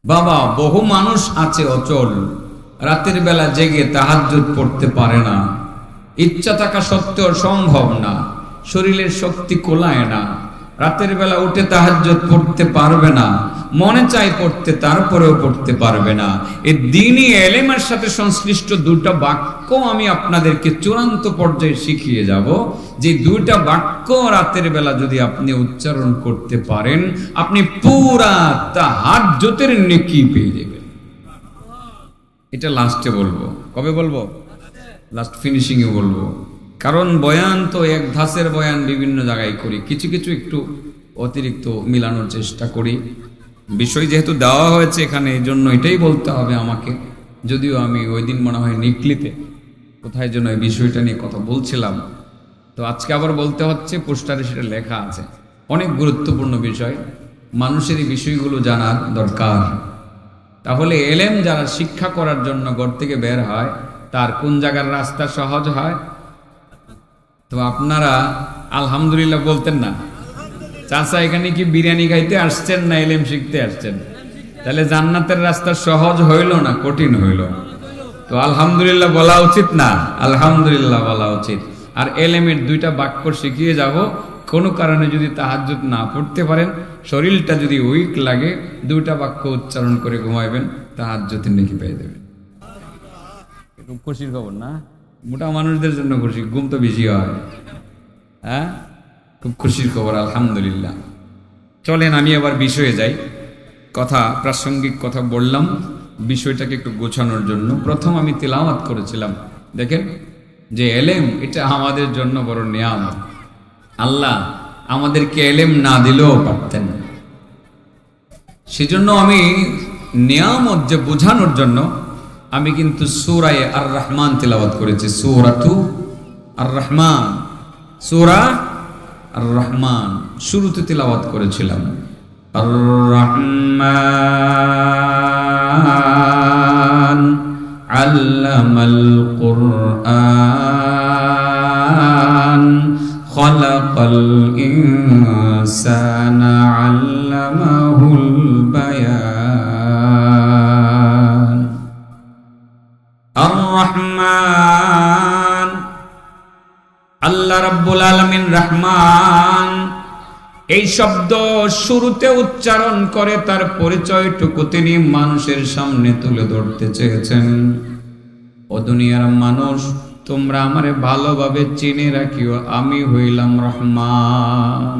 বাবা, বহু মানুষ আছে অচল, রাতের বেলা জেগে তাহাজ্জুদ পড়তে পারে না, ইচ্ছা থাকা সত্ত্বেও সম্ভব না, শরীরের শক্তি কোলায় না, রাতের বেলা উঠে তাহাজ্জুদ পড়তে পারবে না, মনে চাই পড়তে তারপরেও পড়তে পারবে না। এই দ্বীনি ইলমের সাথে সংশ্লিষ্ট দুটো বাক্য আমি আপনাদেরকে চূড়ান্ত পর্যায়ে শিখিয়ে যাব, যে দুইটা বাক্য রাতের বেলা যদি আপনি উচ্চারণ করতে পারেন, আপনি পুরা তাহাজ্জুদের নেকি পেয়ে যাবেন। এটা লাস্টে বলবো। কবে বলবো? লাস্ট ফিনিশিং এ বলবো। কারণ বয়ান তো এক ধাসের বয়ান বিভিন্ন জায়গায় করি, কিছু কিছু একটু অতিরিক্ত মিলানোর চেষ্টা করি। বিষয় যেহেতু দেওয়া হয়েছে এখানে, এই জন্য এটাই বলতে হবে আমাকে। যদিও আমি ওই দিন মনে হয় নিকলিতে কোথায় যেন এই বিষয়টা নিয়ে কথা বলছিলাম, তো আজকে আবার বলতে হচ্ছে। পোস্টারে সেটা লেখা আছে। অনেক গুরুত্বপূর্ণ বিষয়, মানুষের এই বিষয়গুলো জানার দরকার। তাহলে এলেম যারা শিক্ষা করার জন্য ঘর থেকে বের হয়, তার কোন জায়গার রাস্তা সহজ হয়? তো আপনারা আলহামদুলিল্লাহ বলতেন না? চাচা, এখানে কি বিরিয়ানি খাইতে আসছেন না এলেম শিখতে আসছেন? তাহলে জান্নাতের রাস্তা সহজ হইল না কঠিন হইল? তো আলহামদুলিল্লাহ বলা উচিত না? আলহামদুলিল্লাহ বলা উচিত। আর এলেমের দুইটা বাক্য শিখিয়ে যাব। কোনো কারণে যদি তাহাজ্জুদ না পড়তে পারেন, শরীরটা যদি উইক লাগে, দুইটা বাক্য উচ্চারণ করে ঘুমাইবেন, তাহাজ্জুদের নেকি পেয়ে দেবেন। খুব খুশির খবর না? মোটা মানুষদের জন্য খুশি, ঘুম তো বেশি হয়। হ্যাঁ, খুব খুশির খবর, আলহামদুলিল্লাহ। চলেন আমি আবার বিষয়ে যাই। কথা প্রাসঙ্গিক কথা বললাম বিষয়টাকে একটু গোছানোর জন্য। প্রথম আমি তিলাওয়াত করেছিলাম, দেখেন যে এলেম এটা আমাদের জন্য বড় নিয়ামত। আল্লাহ আমাদেরকে এলেম না দিলেও পারতেন। সেজন্য আমি নিয়ামত যে বোঝানোর জন্য আমি কিন্তু সূরা আর রহমান তিলাওয়াত করেছি। সূরাতু আর রহমান, সূরা আর রহমান শুরুতে তিলাওয়াত করেছিলাম। আর রহমান আল্লামাল কুরআন খালাকাল ইনসানা আল্লামাহুল বায়ান। আর রহমান, আল্লাহ রাব্বুল আলামিন রহমান, এই শব্দ শুরুতে উচ্চারণ করে তার পরিচয়টুকু তিনি মানুষের সামনে তুলে ধরতে চেয়েছেন। ও দুনিয়ার মানুষ, তোমরা আমারে ভালোভাবে চিনে রাখিও, আমি হইলাম রহমান,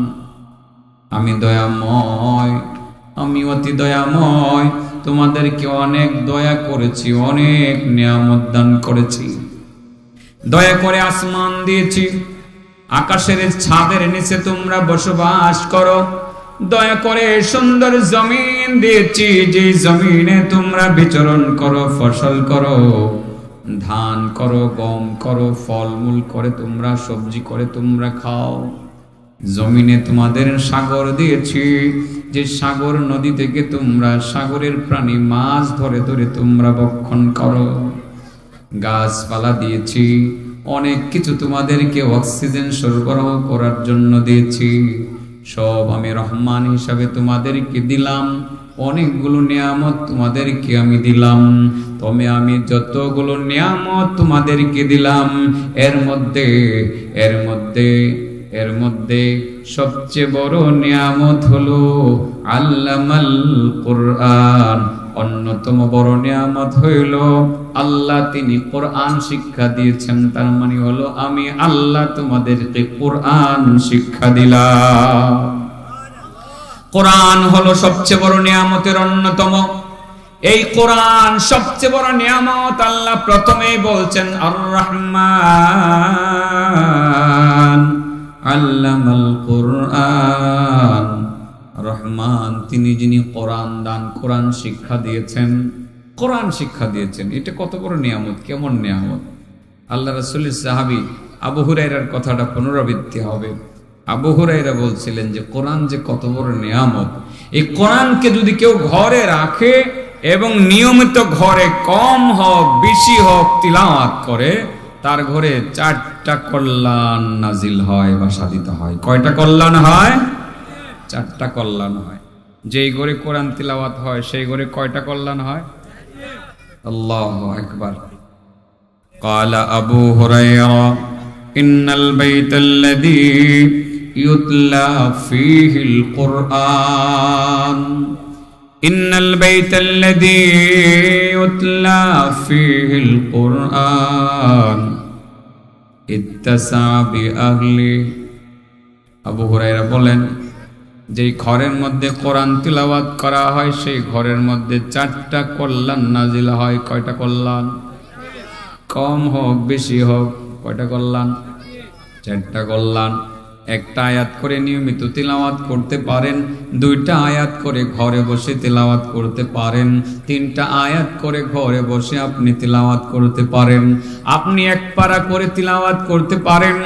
আমি দয়াময়, আমি অতি দয়াময়। তোমাদেরকে অনেক দয়া করেছি, অনেক নিয়ামত দান করেছি। দয়া করে আসমান দিয়েছি, আকাশের ছাদের নিচে তোমরা বসবাস করো। দয়া করে সুন্দর জমিন দিয়েছি, যে জমিনে তোমরা বিচরণ করো, ফসল করো, ধান করো, গম করো, ফলমূল করে তোমরা, সবজি করে তোমরা খাও। জমিনে তোমাদের সাগর দিয়েছি, যে সাগর নদী থেকে তোমরা সাগরের প্রাণী মাছ ধরে ধরে তোমরা ভক্ষণ করো। গাছপালা দিয়েছি, অনেক কিছু তোমাদেরকে অক্সিজেন সরবরাহ করার জন্য দিয়েছি। সব আমি রহমান হিসাবে তোমাদেরকে দিলাম। অনেকগুলো নিয়ামত তোমাদেরকে আমি দিলাম। তবে আমি যতগুলো নিয়ামত তোমাদেরকে দিলাম, এর মধ্যে সবচেয়ে বড় নিয়ামত হলো আল্লামাল কুরআন। অন্যতম বড় নিয়ামত হইল আল্লাহ তিনি কোরআন শিক্ষা দিয়েছেন। তার মানে হলো আমি আল্লাহ তোমাদেরকে কোরআন শিক্ষা দিলাম। কোরআন হলো সবচেয়ে বড় নিয়ামতের অন্যতম। এই কোরআন সবচেয়ে বড় নিয়ামত। আল্লাহ প্রথমেই বলছেন আর রহমান আল্লামাল কুরআন। রহমান তিনি যিনি কোরআন দান, কোরআন শিক্ষা দিয়েছেন, কোরআন শিক্ষা দিয়েছেন। এটা কত বড় নিয়ামত, কেমন নিয়ামত! আল্লাহ রাসূলের সাহাবী আবু হুরায়রার কথাটা পুনরাবৃত্তি হবে। আবু হুরায়রা বলছিলেন যে কোরআন যে কত বড় নিয়ামত, এই কোরআনকে যদি কেউ ঘরে রাখে এবং নিয়মিত ঘরে কম হোক বেশি হোক তিলাওয়াত করে, তার ঘরে 4টা কল্যাণ নাজিল হয় বা সাধিত হয়। কয়টা কল্যাণ হয়? 4টা কল্যাণ হয়। যেই ঘরে কোরআন তিলাওয়াত হয় সেই ঘরে কয়টা কল্যাণ হয়? আল্লাহু আকবার। قال أبو هريرة إن البيت الذي يتلى فيه القرآن إن البيت الذي يتلى فيه القرآن اتسع بأهله আবু হুরায়রা বলেন, যেই ঘরের মধ্যে কোরআন তিলাওয়াত করা হয় সেই ঘরের মধ্যে 4টা কল্যাণ নাজিল হয়। কয়টা কল্যাণ? কম হোক বেশি হোক, কয়টা কল্যাণ? 4টা কল্যাণ। একটা আয়াত করে নিয়মিত তিলাওয়াত করতে পারেন, 2টা আয়াত করে ঘরে বসে তিলাওয়াত করতে পারেন, 3টা আয়াত করে ঘরে বসে আপনি তিলাওয়াত করতে পারেন, আপনি 1 পারা করে তিলাওয়াত করতে পারেন,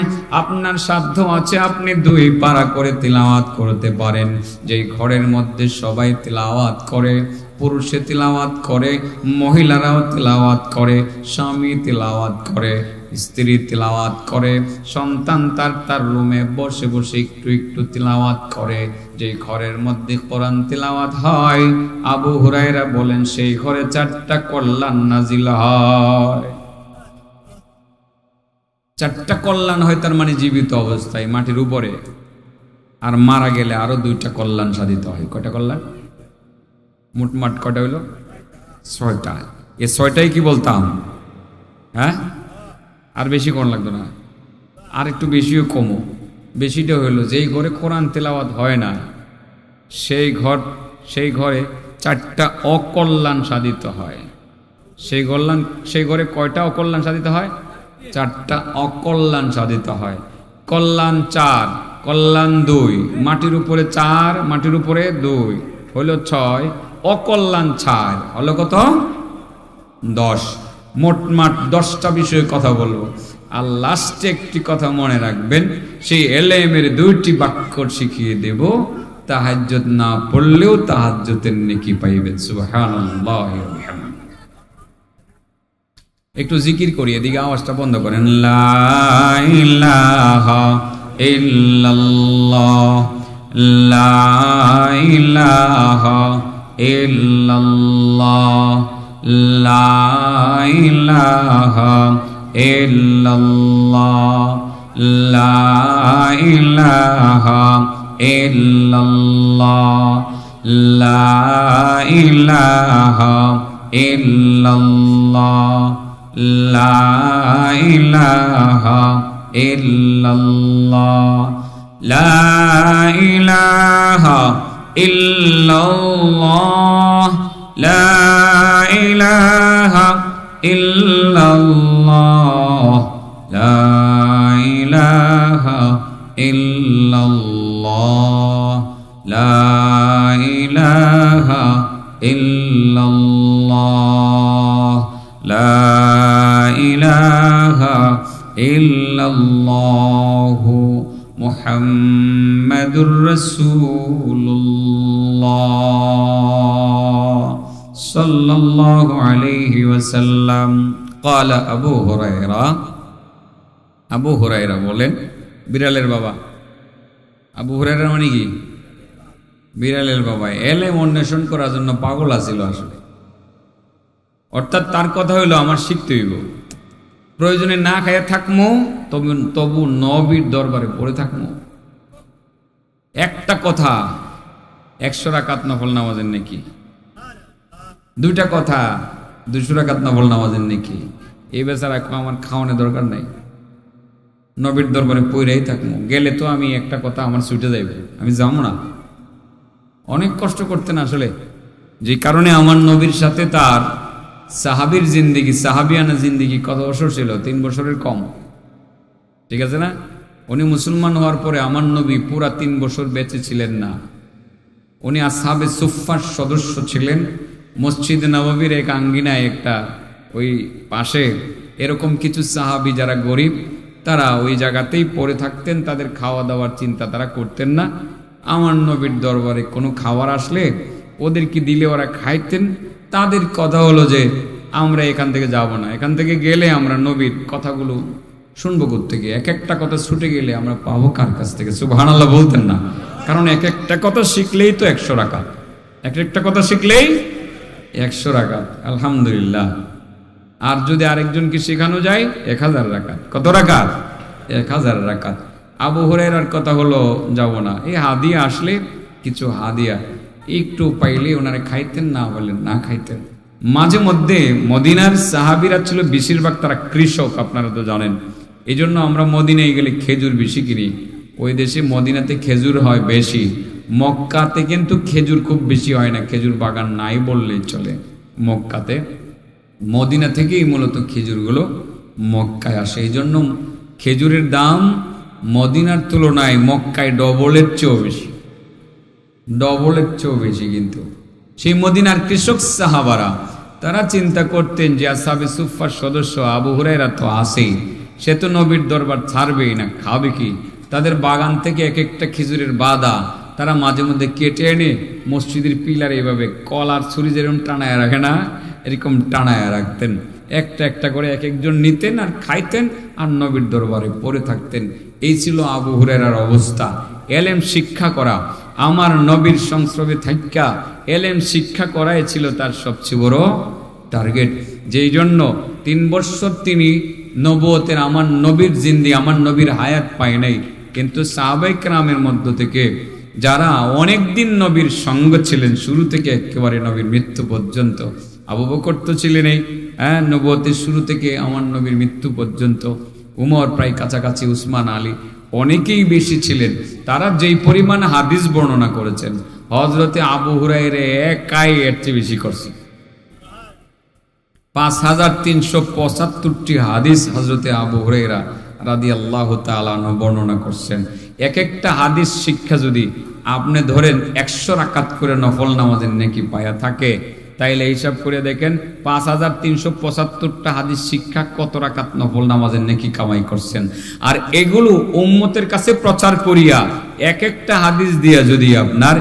আপনার সাধ্য আছে আপনি 2 পারা করে তিলাওয়াত করতে পারেন। যেই ঘরের মধ্যে সবাই তিলাওয়াত করে, পুরুষে তিলাওয়াত করে, মহিলারাও তিলাওয়াত করে, স্বামী তিলাওয়াত করে, স্ত্রী তিলাওয়াত করে, সন্তান তার রুমে বসে বসে একটু একটু তিলাওয়াত করে, যে ঘরের মধ্যে কোরআন তিলাওয়াত হয়, আবু হুরায়রা বলেন সেই ঘরে 4টা কল্যাণ নাজিল হয়। 4টা কল্যাণ হয়, তার মানে জীবিত অবস্থায় মাটির উপরে, আর মারা গেলে আরো 2টা কল্যাণ সাধিত হয়। কয়টা কল্যাণ? মোটমাট কয়টা হইল? 6টা। এই 6টাই কি বলতাম? হ্যাঁ, আর বেশি কোন লাগতো না, আর একটু বেশিও কমো। বেশিটা হইল যেই ঘরে কোরআন তেলাওয়াত হয় না সেই ঘরে 4টা অকল্যাণ সাধিত হয়। সেই ঘরে কয়টা অকল্যাণ সাধিত হয়? 4টা অকল্যাণ সাধিত হয়। কল্যাণ 4, কল্যাণ 2, মাটির উপরে 4, মাটির উপরে 2 হইল 6, অকল্যাণ 4 হলো কত? 10। মোটমাট 10টা বিষয়ে কথা বলবো। আর লাস্টে একটি কথা মনে রাখবেন, সেই এলেমের 2টি বাক্য শিখিয়ে দেব, তাহাজ্জুদ না পড়লেও তাহাজ্জুদের নেকি পাইবেন। সুবহানাল্লাহ। একটু জিকির করি, এদিকে আওয়াজটা বন্ধ করেন। লা ইলাহা ইল্লাল্লাহ, লা ইলাহা ইল্লাল্লাহ, লা ইলাহা ইল্লাল্লাহ, লা ইলাহা ইল্লাল্লাহ, লা ইলাহা ইল্লাল্লাহ, লা ইলাহা ইল্লাল্লাহ, লা ইলাহা ইল্লাল্লাহ, লা ইলাহা ইল্লাল্লাহ, লা ইলাহা ইল্লাল্লাহ, লা ইলাহা ইল্লাল্লাহ, লা ইলাহা ইল্লাল্লাহু মুহাম্মাদুর রাসূলুল্লাহ সাল্লাল্লাহু আলাইহি ওয়াসাল্লাম। قال আবু হুরায়রা বলেন, বিড়ালের বাবা। আবু হুরায়রা মানে কি? বিড়ালের বাবা। এলেম অন্বেষণ করার জন্য পাগল আছিল আসলে। অর্থাৎ তার কথা হইলো আমার শিখতে হইব, প্রয়োজনে না খাইয়া থাকমো, তবু নবীর দরবারে পড়ে থাকমো। একটা কথা 100 রাকাত নফল নামাজের নেকি, 2টা কথা 200 রাকাত নফল নামাজের নেকি। এই বেচারা আমার খাওয়ানোর দরকার নাই, নবীর দরবারে পড়েই থাকমো। গেলে তো আমি একটা কথা আমার ছুটে যাইব, আমি যাবো না। অনেক কষ্ট করতেন আসলে, যে কারণে আমার নবীর সাথে তার সাহাবীর জিন্দিগি, সাহাবিয়ানা জিন্দিগি কত বছর ছিল? 3 বছরের কম, ঠিক আছে না? উনি মুসলমান হওয়ার পরে আমার নবী পুরা 3 বছর বেঁচে ছিলেন না। উনি আসহাবে সুফফার সদস্য ছিলেন। মসজিদ নববীর এক আঙ্গিনায় একটা ওই পাশে এরকম কিছু সাহাবী যারা গরিব, তারা ওই জায়গাতেই পড়ে থাকতেন, তাদের খাওয়া দাওয়ার চিন্তা তারা করতেন না। আমার নবীর দরবারে কোনো খাবার আসলে ওদেরকে দিলে ওরা খাইতেন। তাদের কথা হলো যে আমরা এখান থেকে যাব না, এখান থেকে গেলে আমরা নবীর কথাগুলো শুনবো কোত্থেকে, এক একটা কথা ছুটে গেলে আমরা পাবো কার কাছ থেকে? সুবহানাল্লাহ বলতেন না, কারণ এক একটা কথা শিখলেই তো 100 রাকাত। একটা কথা শিখলেই 100 রাকাত, আলহামদুলিল্লাহ। আর যদি আরেকজনকে শেখানো যায় 1000 রাকাত। কত রাকাত? 1000 রাকাত। আবু হুরায়রার কথা হলো, যাব না, এই হাদিয়া আসলে কিছু হাদিয়া একটু পাইলে ওনারা খাইতেন, না বলেন না খাইতেন। মাঝে মধ্যে মদিনার সাহাবীরা ছিল বেশিরভাগ তারা কৃষক, আপনারা তো জানেন। এই জন্য আমরা মদিনায় গেলে খেজুর বেশি কিনি। ওই দেশে মদিনাতে খেজুর হয় বেশি, মক্কাতে কিন্তু খেজুর খুব বেশি হয় না, খেজুর বাগান নাই বললেই চলে মক্কাতে। মদিনা থেকেই মূলত খেজুরগুলো মক্কায় আসে। এই জন্য খেজুরের দাম মদিনার তুলনায় মক্কায় ডবলের চেয়েও বেশি, ডবলের চেয়েও বেশি। কিন্তু সেই মদিনার কৃষক সাহাবারা তারা চিন্তা করতেন যে আসহাবে সুফফার সদস্য আবু হুরায়রা তো আসেই, সে তো নবীর দরবার ছাড়বেই না, খাবে কি? তাদের বাগান থেকে এক একটা খেজুরের বাদা তারা মাঝে মধ্যে কেটে এনে মসজিদের পিলারে এভাবে কলার ছুরি যেরকম টানায় রাখে না, এরকম টানায় রাখতেন। একটা একটা করে এক একজন নিতেন আর খাইতেন আর নবীর দরবারে পড়ে থাকতেন। এই ছিল আবু হুরায়রার অবস্থা। এলেম শিক্ষা করা, আমার নবীর সংস্রবে থাকা এলেম শিক্ষা করাই ছিল তার সবচেয়ে বড় টার্গেট। যেই জন্য 3 বছর তিনি নবুয়তের, আমার নবীর জিন্দি, আমার নবীর হায়াত পায় নাই। কিন্তু সাহাবায়ে কেরামের মধ্য থেকে যারা অনেক দিন নবীর সঙ্গ ছিলেন, শুরু থেকে একেবারে নবীর মৃত্যু পর্যন্ত, আবু বকর তো ছিলেন এই নবুয়তের শুরু থেকে আমার নবীর মৃত্যু পর্যন্ত, উমর প্রায় কাছাকাছি, উসমান, আলী অনেকেই বেশি ছিলেন। তারা যেই পরিমাণ হাদিস বর্ণনা করেছেন, হযরতে আবু হুরায়রা একাই এর চেয়ে বেশি করছে। 5375টি হাদিস হযরতে আবু হুরায়রা রাদিয়াল্লাহু তাআলা আনহু বর্ণনা করছেন। এক একটা হাদিস শিক্ষা যদি আপনি ধরেন 100 রাকাত করে নফল নামাজের নেকি পায়া থাকে, তাইলে হিসাব করে দেখেন 5375টা হাদিস শিক্ষা কত রাকাত নফল নামাজের নেকি কামাই করছেন। আর এগুলো উম্মতের কাছে প্রচার করিয়া এক একটা হাদিস দিয়া যদি আপনার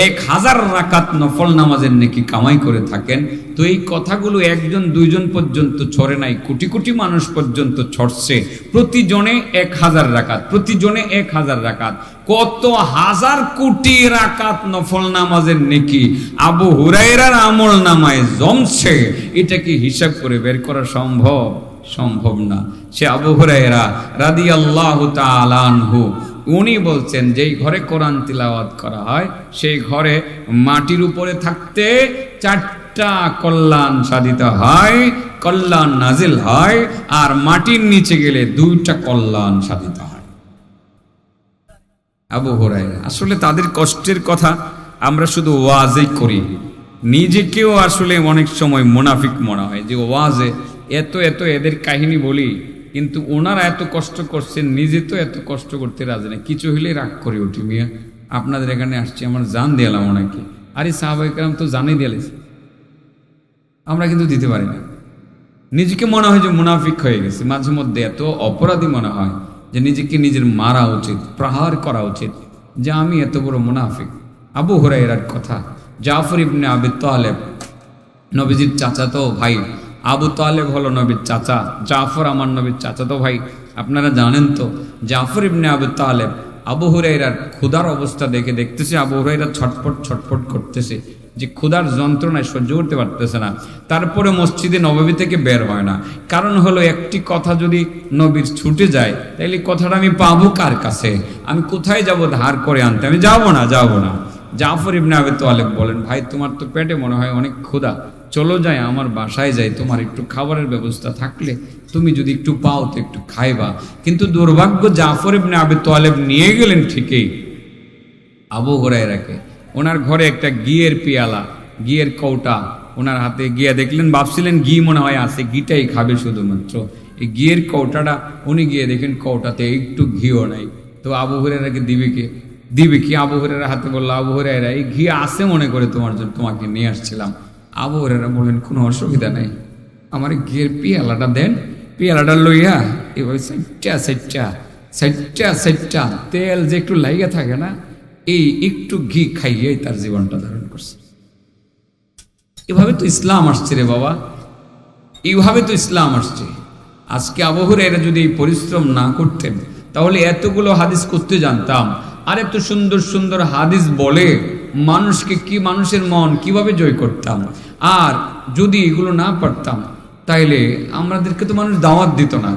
1000 রাকাত নফল নামাজের নেকি কামাই করে থাকেন, তো এই কথাগুলো একজন দুইজন পর্যন্ত ছড়ে নাই, কোটি কোটি মানুষ পর্যন্ত ছড়ছে। প্রতিজনে 1000 রাকাত, প্রতিজনে 1000 রাকাত, কত হাজার কোটি রাকাত নফল নামাজের নেকি আবু হুরায়রার আমল নামায় জমছে। এটা কি হিসাব করে বের করা সম্ভব? সম্ভব না। সে আবু হুরায়রা রাদিয়াল্লাহু তাআলা আনহু, উনি বলছেন যেই ঘরে কোরআন তিলাওয়াত করা হয় সেই ঘরে মাটির উপরে থাকতে 4টা কল্যাণ সাধিত হয়, কল্যাণ নাজিল হয়, আর মাটির নিচে গেলে 2টা কল্যাণ সাধিত হয়। আবু হুরায়রা, আসলে তাদের কষ্টের কথা আমরা শুধু ওয়াজই করি, নিজেকেও আসলে অনেক সময় মুনাফিক মনে হয় যে ওয়াজে এত এত এদের কাহিনী বলি, কিন্তু ওনারা এত কষ্ট করছেন, নিজে তো এত কষ্ট করতে রাজি না, কিছু হলে রাগ করে উঠি। মিয়া আপনাদের এখানে আসছি, আমার জান দিলাম ওনাকে, আরে সাহাবায়ে কেরাম তো জানই দিয়েছে, আমরা কিন্তু দিতে পারি না। নিজেকে মনে হয় যে মুনাফিক হয়ে গেছে, মাঝে মধ্যে এত অপরাধী মনে হয় যে নিজেকে নিজের মারা উচিত, প্রহার করা উচিত যে আমি এত বড় মুনাফিক। আবু হুরায়রার কথা, জাফর ইবনে আবি তালেব নবীজির চাচাতো ভাই, আবু তালেব হলো নবীর চাচা, জাফর আমার নবীর চাচাতো ভাই। আপনারা জানেন তো জাফর ইবনে আবি তালেব আবু হুরায়রার ক্ষুধার অবস্থা দেখে দেখতেছে আবু হুরায়রা ছটফট ছটফট করতেছে, যে ক্ষুধার যন্ত্রণায় সহ্য করতে পারতেছে না। তারপরে মসজিদে নববী থেকে বের হয় না। কারণ হলো একটি কথা যদি নবীর ছুটে যায় তাহলে কথাটা আমি পাবো কার কাছে? আমি কোথায় যাব ধার করে আনতে? আমি যাব না। জাফর ইবনে আবি তালেব বলেন, ভাই তোমার তো পেটে মনে হয় অনেক ক্ষুধা, চলো যাই আমার বাসায় যাই, তোমার একটু খাবারের ব্যবস্থা থাকলে তুমি যদি একটু পাও তো একটু খাইবা। কিন্তু দুর্ভাগ্য জাফর ইবনে আবি তালেব নিয়ে গেলেন ঠিকই আবু হুরায়রাকে। ওনার ঘরে একটা ঘিয়ের পেয়ালা, ঘিয়ের কৌটা ওনার হাতে, গিয়ে দেখলেন, ভাবছিলেন ঘি মনে হয় আছে, ঘিটাই খাবে শুধুমাত্র। এই ঘিয়ের কৌটাটা উনি গিয়ে দেখেন কৌটাতে একটু ঘিও নাই। তো আবু হুরায়রাকে দিবে কি? আবু হুরায়রার হাতে বললো, আবু হুরায়রা এই ঘি আছে মনে করে তোমার জন্য, তোমাকে নিয়ে আসছিলাম। আবু হুরায়রা বললেন, কোনো অসুবিধা নাই, আমার ঘিয়ের পেয়ালাটা দেন। পেয়ালাটা লইয়া এভাবে সাইটটা তেল যে একটু লাইগা থাকে না, এই একটু ঘি খাইয়েই তার জীবনটা ধারণ করছে। এভাবে তো ইসলাম আসছে রে বাবা, এইভাবে তো ইসলাম আসছে। আজকে আবু হুরায়রা যদি এই পরিশ্রম না করতেন তাহলে এতগুলো হাদিস করতে জানতাম। আর এত সুন্দর সুন্দর হাদিস বলে মানুষকে কি, মানুষের মন কিভাবে জয় করতাম। আর যদি এগুলো না পারতাম তাইলে আমাদেরকে তো মানুষ দাওয়াত দিত না।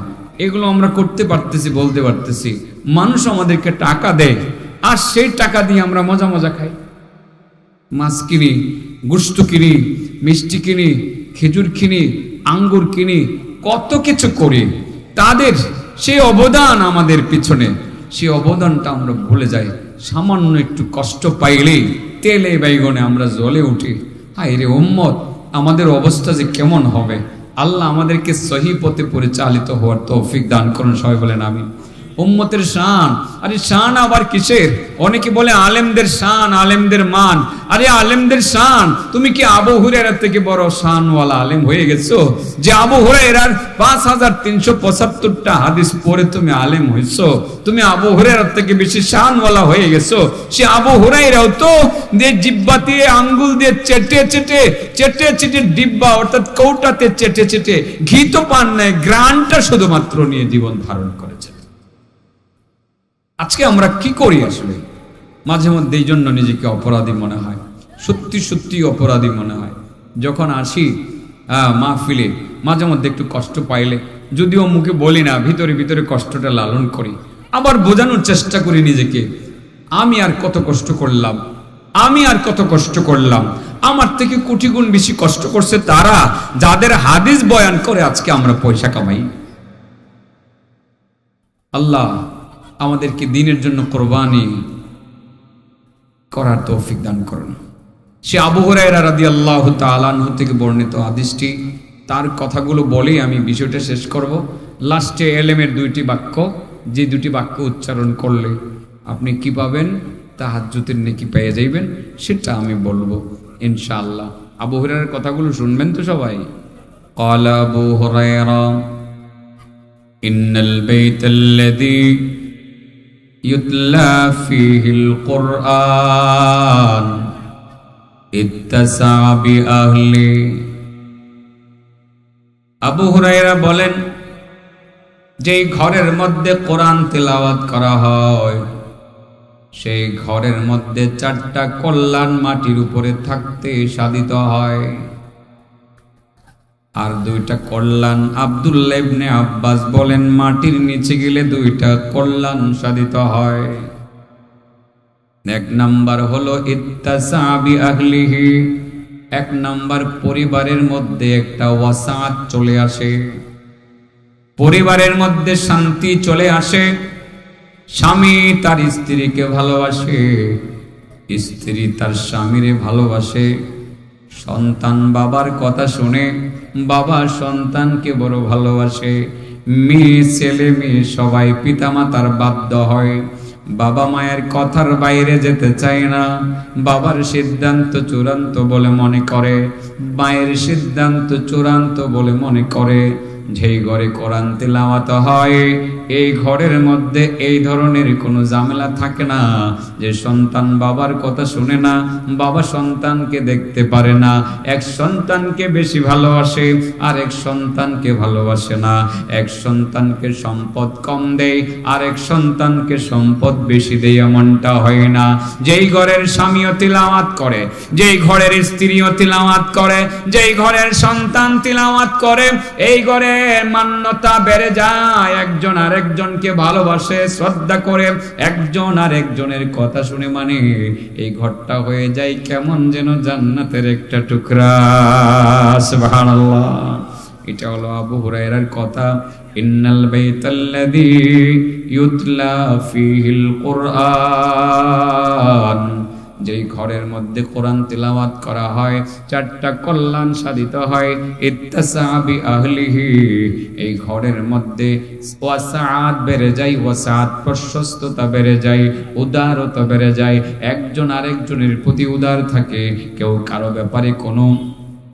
এগুলো আমরা করতে পারতেছি, বলতে পারতেছি, মানুষ আমাদেরকে টাকা দেয়, আর সেই টাকা দিয়ে আমরা মজা মজা খাই। মাছ কিনি, গোশত কিনি, মিষ্টি কিনি, খেজুর কিনি, আঙ্গুর কিনি, কত কিছু করি। তাদের সেই অবদান আমাদের পিছনে, সেই অবদানটা আমরা ভুলে যাই। সামান্য একটু কষ্ট পাইলেই তেলে বাইগনে আমরা জ্বলে উঠি। হায় রে উম্মত, আমাদের অবস্থা যে কেমন হবে। আল্লাহ আমাদেরকে সহি পথে পরিচালিত হওয়ার তৌফিক দান করুন। সবাই বলেন আমিন। উম্মতের শান, আরে শান আবার কিসের? অনেকে বলে আলেমদের শান, আলেমদের মান। আরে আলেমদের শান, তুমি কি আবু হুরায়রা থেকে বড় শানওয়ালা আলেম হয়ে গেছো? যে আবু হুরায়রার 5375টা হাদিস পড়ে তুমি আলেম হইছো, তুমি আবু হুরায়রা থেকে বেশি শানওয়ালা হয়ে গেছো। সে আবু হুরায়রাও তো যে জিহ্বা দিয়ে আঙ্গুল দিয়ে চেটে চেটে চেটে চেটে ডিব্বা অর্থাৎ কৌটাতে চেটে চেটে ঘি তো পান নাই, গ্রানটা শুধুমাত্র নিয়ে জীবন ধারণ করেছে। আজকে আমরা কি করি আসলে? মাঝে মধ্যে এই জন্য নিজেকে অপরাধী মনে হয়, সত্যি সত্যি অপরাধী মনে হয়। যখন আসি মাহফিলে মাঝে মধ্যে একটু কষ্ট পাইলে, যদিও মুখে বলি না, ভিতরে ভিতরে কষ্টটা লালন করি, আবার বোঝানোর চেষ্টা করি নিজেকে, আমি আর কত কষ্ট করলাম, আমি আর কত কষ্ট করলাম। আমার থেকে কোটি গুণ বেশি কষ্ট করছে তারা, যাদের হাদিস বয়ান করে আজকে আমরা পয়সা কামাই। আল্লাহ আমাদেরকে দ্বীনের জন্য কোরবানি করার তৌফিক দান করুন। সে আবু হুরায়রা রাদিয়াল্লাহু তাআলা আনহু থেকে বর্ণিত হাদিসটি, তার কথাগুলো বলেই আমি বিষয়টা শেষ করব। লাস্টে এলেমের দুইটি বাক্য, যে দুটি বাক্য উচ্চারণ করলে আপনি কি পাবেন? তাহাজ্জুদের নেকি পেয়ে যাইবেন, সেটা আমি বলবো ইনশাআল্লাহ। আবু হুরায়রার কথাগুলো শুনবেন তো সবাই। ক্বালা আবু হুরায়রা ইন্নাল বাইতাল্লাযী ইউতলা ফীহিল কুরআন ইত্তাসা বিআহলি। আবু হুরায়রা বলেন, যেই ঘরের মধ্যে কোরআন তেলাওয়াত করা হয় সেই ঘরের মধ্যে 4টা কল্যাণ মাটির উপরে থাকতে সাধিত হয়। আর 2টা কল্যাণ আব্দুল্লাহ ইবনে আব্বাস বলেন, মাটির নিচে গেলে 2টা কল্যাণ সাধিত হয়। 1 নাম্বার হলো ইত্তাসা বিআহলিহি, 1 নাম্বার পরিবারের মধ্যে একটা ওয়াসাত চলে আসে, পরিবারের মধ্যে শান্তি চলে আসে। স্বামী তার স্ত্রীকে ভালোবাসে, স্ত্রী তার স্বামীরে ভালোবাসে, সন্তান বাবার কথা শুনে, বাবা সন্তানকে বড় ভালোবাসে, মেয়ে ছেলে মেয়ে সবাই পিতামাতার বাধ্য হয়, বাবা মায়ের কথার বাইরে যেতে চায় না, বাবার সিদ্ধান্ত চূড়ান্ত বলে মনে করে, মায়ের সিদ্ধান্ত চূড়ান্ত বলে মনে করে। যেই ঘরে কোরআন তেলাওয়াত হয় এই ঘরের মধ্যে এই ধরনের কোনো ঝামেলা থাকে না যে সন্তান বাবার কথা শুনে না, বাবা সন্তানকে দেখতে পারে না, এক সন্তানকে বেশি ভালোবাসে আর এক সন্তানকে ভালোবাসে না, এক সন্তানকে সম্পদ কম দেয় আর এক সন্তানকে সম্পদ বেশি দেয়, এমনটা হয় না। যেই ঘরের স্বামীও তিলাওয়াত করে, যেই ঘরের স্ত্রীও তিলাওয়াত করে, যেই ঘরের সন্তান তিলাওয়াত করে, এই ঘরে মান্যতা বেড়ে যায়, একজন আরেকজনকে ভালোবাসে, শ্রদ্ধা করে, একজন আরেকজনের কথা শুনে, মানে এই ঘরটা হয়ে যায় কেমন যেন জান্নাতের একটা টুকরা। সুবহানাল্লাহ। এটা হলো আবু হুরায়রার কথা। ইন্নাল বাইতাল্লাযী ইউতলা ফীহিল কুরআন, যেই ঘরের মধ্যে কোরআন তেলাওয়াত করা হয় 4টা কল্যাণ সাধিত হয়। ইত্তাসা বিআহলিহি, এই ঘরের মধ্যে ওয়াসাআত বেড়ে যায়, ওয়াসাআত প্রশস্ততা বেড়ে যায়, উদারতা বেড়ে যায়, একজন আরেকজনের প্রতি উদার থাকে, কেউ কারো ব্যাপারে কোনো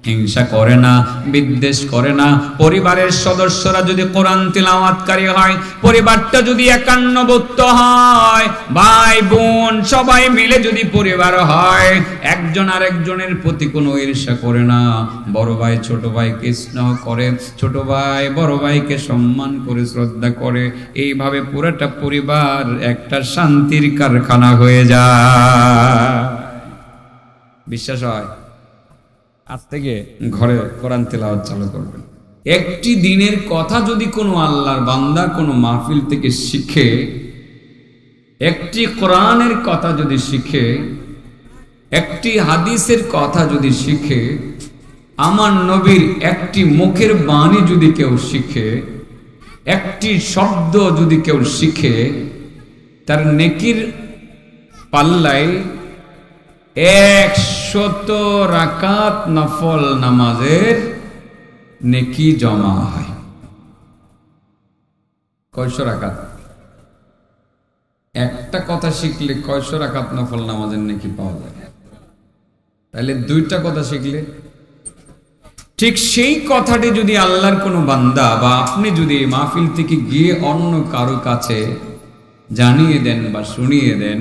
হিংসা করে না, বিদ্বেষ করে না। পরিবারের সদস্যরা যদি কোরআন তিলাওয়াতকারী হয়, পরিবারটা যদি একান্নবদ্ধ হয়, ভাই বোন সবাই মিলে যদি পরিবার হয়, একজন আরেকজনের প্রতি কোনো ঈর্ষা করে না, বড় ভাই ছোট ভাইকে স্নেহ করে, ছোট ভাই বড় ভাইকে সম্মান করে, শ্রদ্ধা করে, এইভাবে পুরোটা পরিবার একটা শান্তির কারখানা হয়ে যায়। বিশ্বাস হয়? আজ থেকে ঘরে কোরআন তেলাওয়াত চালু করবেন। একটি দিনের কথা যদি কোনো আল্লাহর বান্দা কোনো মাহফিল থেকে শিখে, একটি কোরআনের কথা যদি শিখে, একটি হাদিসের কথা যদি শিখে, আমার নবীর একটি মুখের বাণী যদি কেউ শিখে, একটি শব্দ যদি কেউ শিখে, তার নেকির পাল্লায় 100 রাকাত নফল নামাজের নেকি জমা হয়। কয়শো রাকাত? একটা কথা শিখলে কয়শো রাকাত নফল নামাজের নেকি পাওয়া যায়? তাহলে 2টা কথা শিখলে, ঠিক সেই কথাটি যদি আল্লাহর কোনো বান্দা বা আপনি যদি মাহফিল থেকে গিয়ে অন্য কারো কাছে জানিয়ে দেন বা শুনিয়ে দেন,